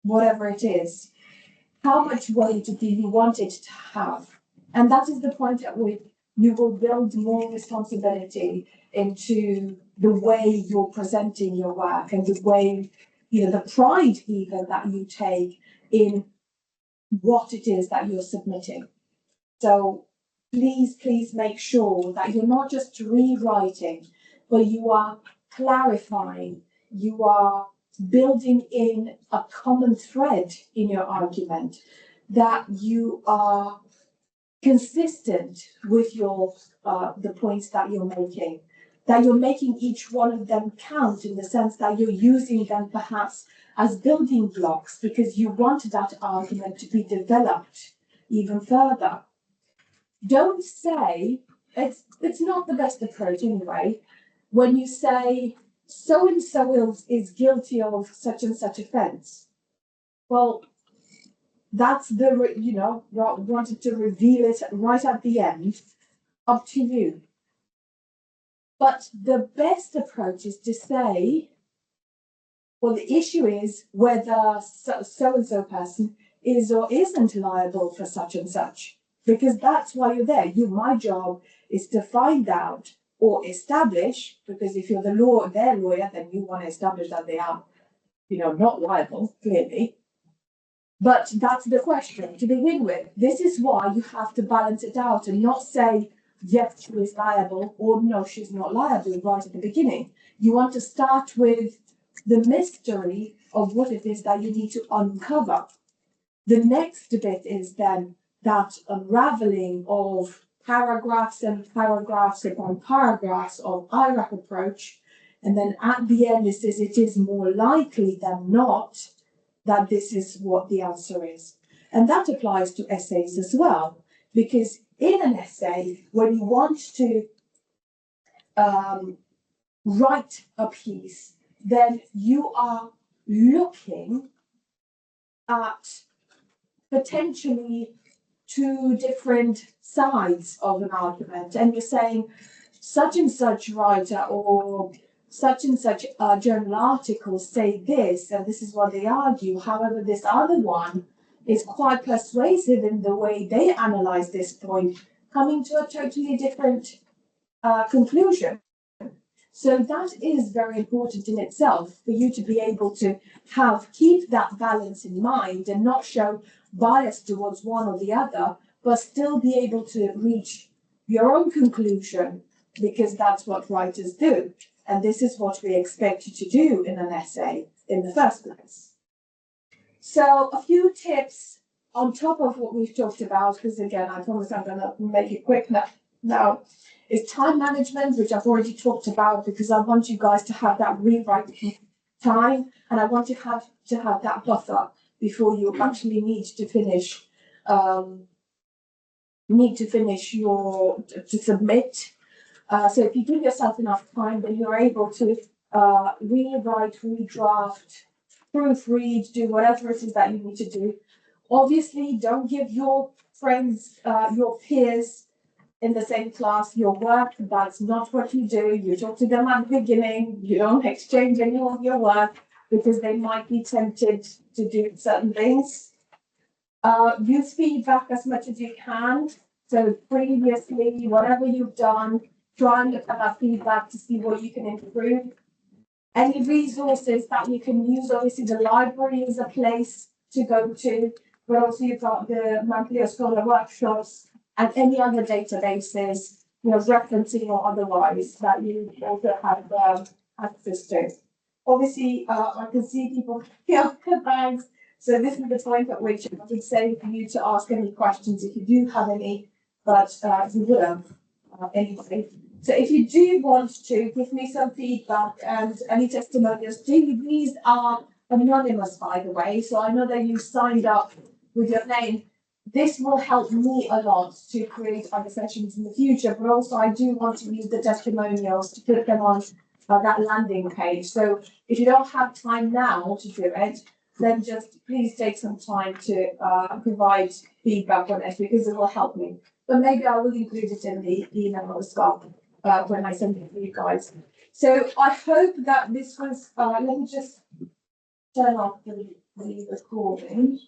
whatever it is? How much weight do you want it to have? And that is the point at which you will build more responsibility into the way you're presenting your work and the way, the pride even that you take in what it is that you're submitting. So please make sure that you're not just rewriting, but you are clarifying, you are building in a common thread in your argument, that you are consistent with your the points that you're making, that you're making each one of them count in the sense that you're using them perhaps as building blocks because you want that argument to be developed even further. Don't say, it's not the best approach anyway, when you say so-and-so is guilty of such and such offence. Well, that's wanted to reveal it right at the end, up to you. But the best approach is to say, well, the issue is whether so-and-so person is or isn't liable for such and such, because that's why you're there. My job is to find out or establish, because if you're their lawyer, then you want to establish that they are, not liable, clearly. But that's the question to begin with. This is why you have to balance it out and not say, yes, she is liable, or no, she's not liable right at the beginning. You want to start with the mystery of what it is that you need to uncover. The next bit is then that unraveling of paragraphs and paragraphs upon paragraphs of IRAC approach. And then at the end, it says it is more likely than not that this is what the answer is. And that applies to essays as well, because in an essay, when you want to write a piece, then you are looking at potentially two different sides of an argument, and you're saying such and such writer or such and such journal articles say this, and this is what they argue. However, this other one is quite persuasive in the way they analyze this point, coming to a totally different conclusion. So that is very important in itself, for you to be able to keep that balance in mind and not show bias towards one or the other, but still be able to reach your own conclusion, because that's what writers do. And this is what we expect you to do in an essay in the first place. So a few tips on top of what we've talked about, because again, I promise I'm going to make it quick now, is time management, which I've already talked about, because I want you guys to have that rewrite time, and I want you to have that buffer before you actually need to finish to submit. So if you give yourself enough time, then you're able to rewrite, redraft, proofread, do whatever it is that you need to do. Obviously, don't give your friends, your peers in the same class your work. That's not what you do. You talk to them at the beginning. You don't exchange any of your work, because they might be tempted to do certain things. Use feedback as much as you can. So previously, whatever you've done, try and look at that feedback to see what you can improve. Any resources that you can use, obviously the library is a place to go to, but also you've got the monthly or scholar workshops and any other databases, referencing or otherwise, that you also have access to. Obviously, I can see people feel bags. So this is the point at which I would say for you to ask any questions if you do have any, but you will have anyway. So if you do want to give me some feedback and any testimonials, these are anonymous, by the way. So I know that you signed up with your name. This will help me a lot to create other sessions in the future, but also I do want to use the testimonials to put them on that landing page. So if you don't have time now to do it, then just please take some time to provide feedback on it, because it will help me. But maybe I will include it in the email as well when I send it to you guys. So I hope that this was, let me just turn off the recording.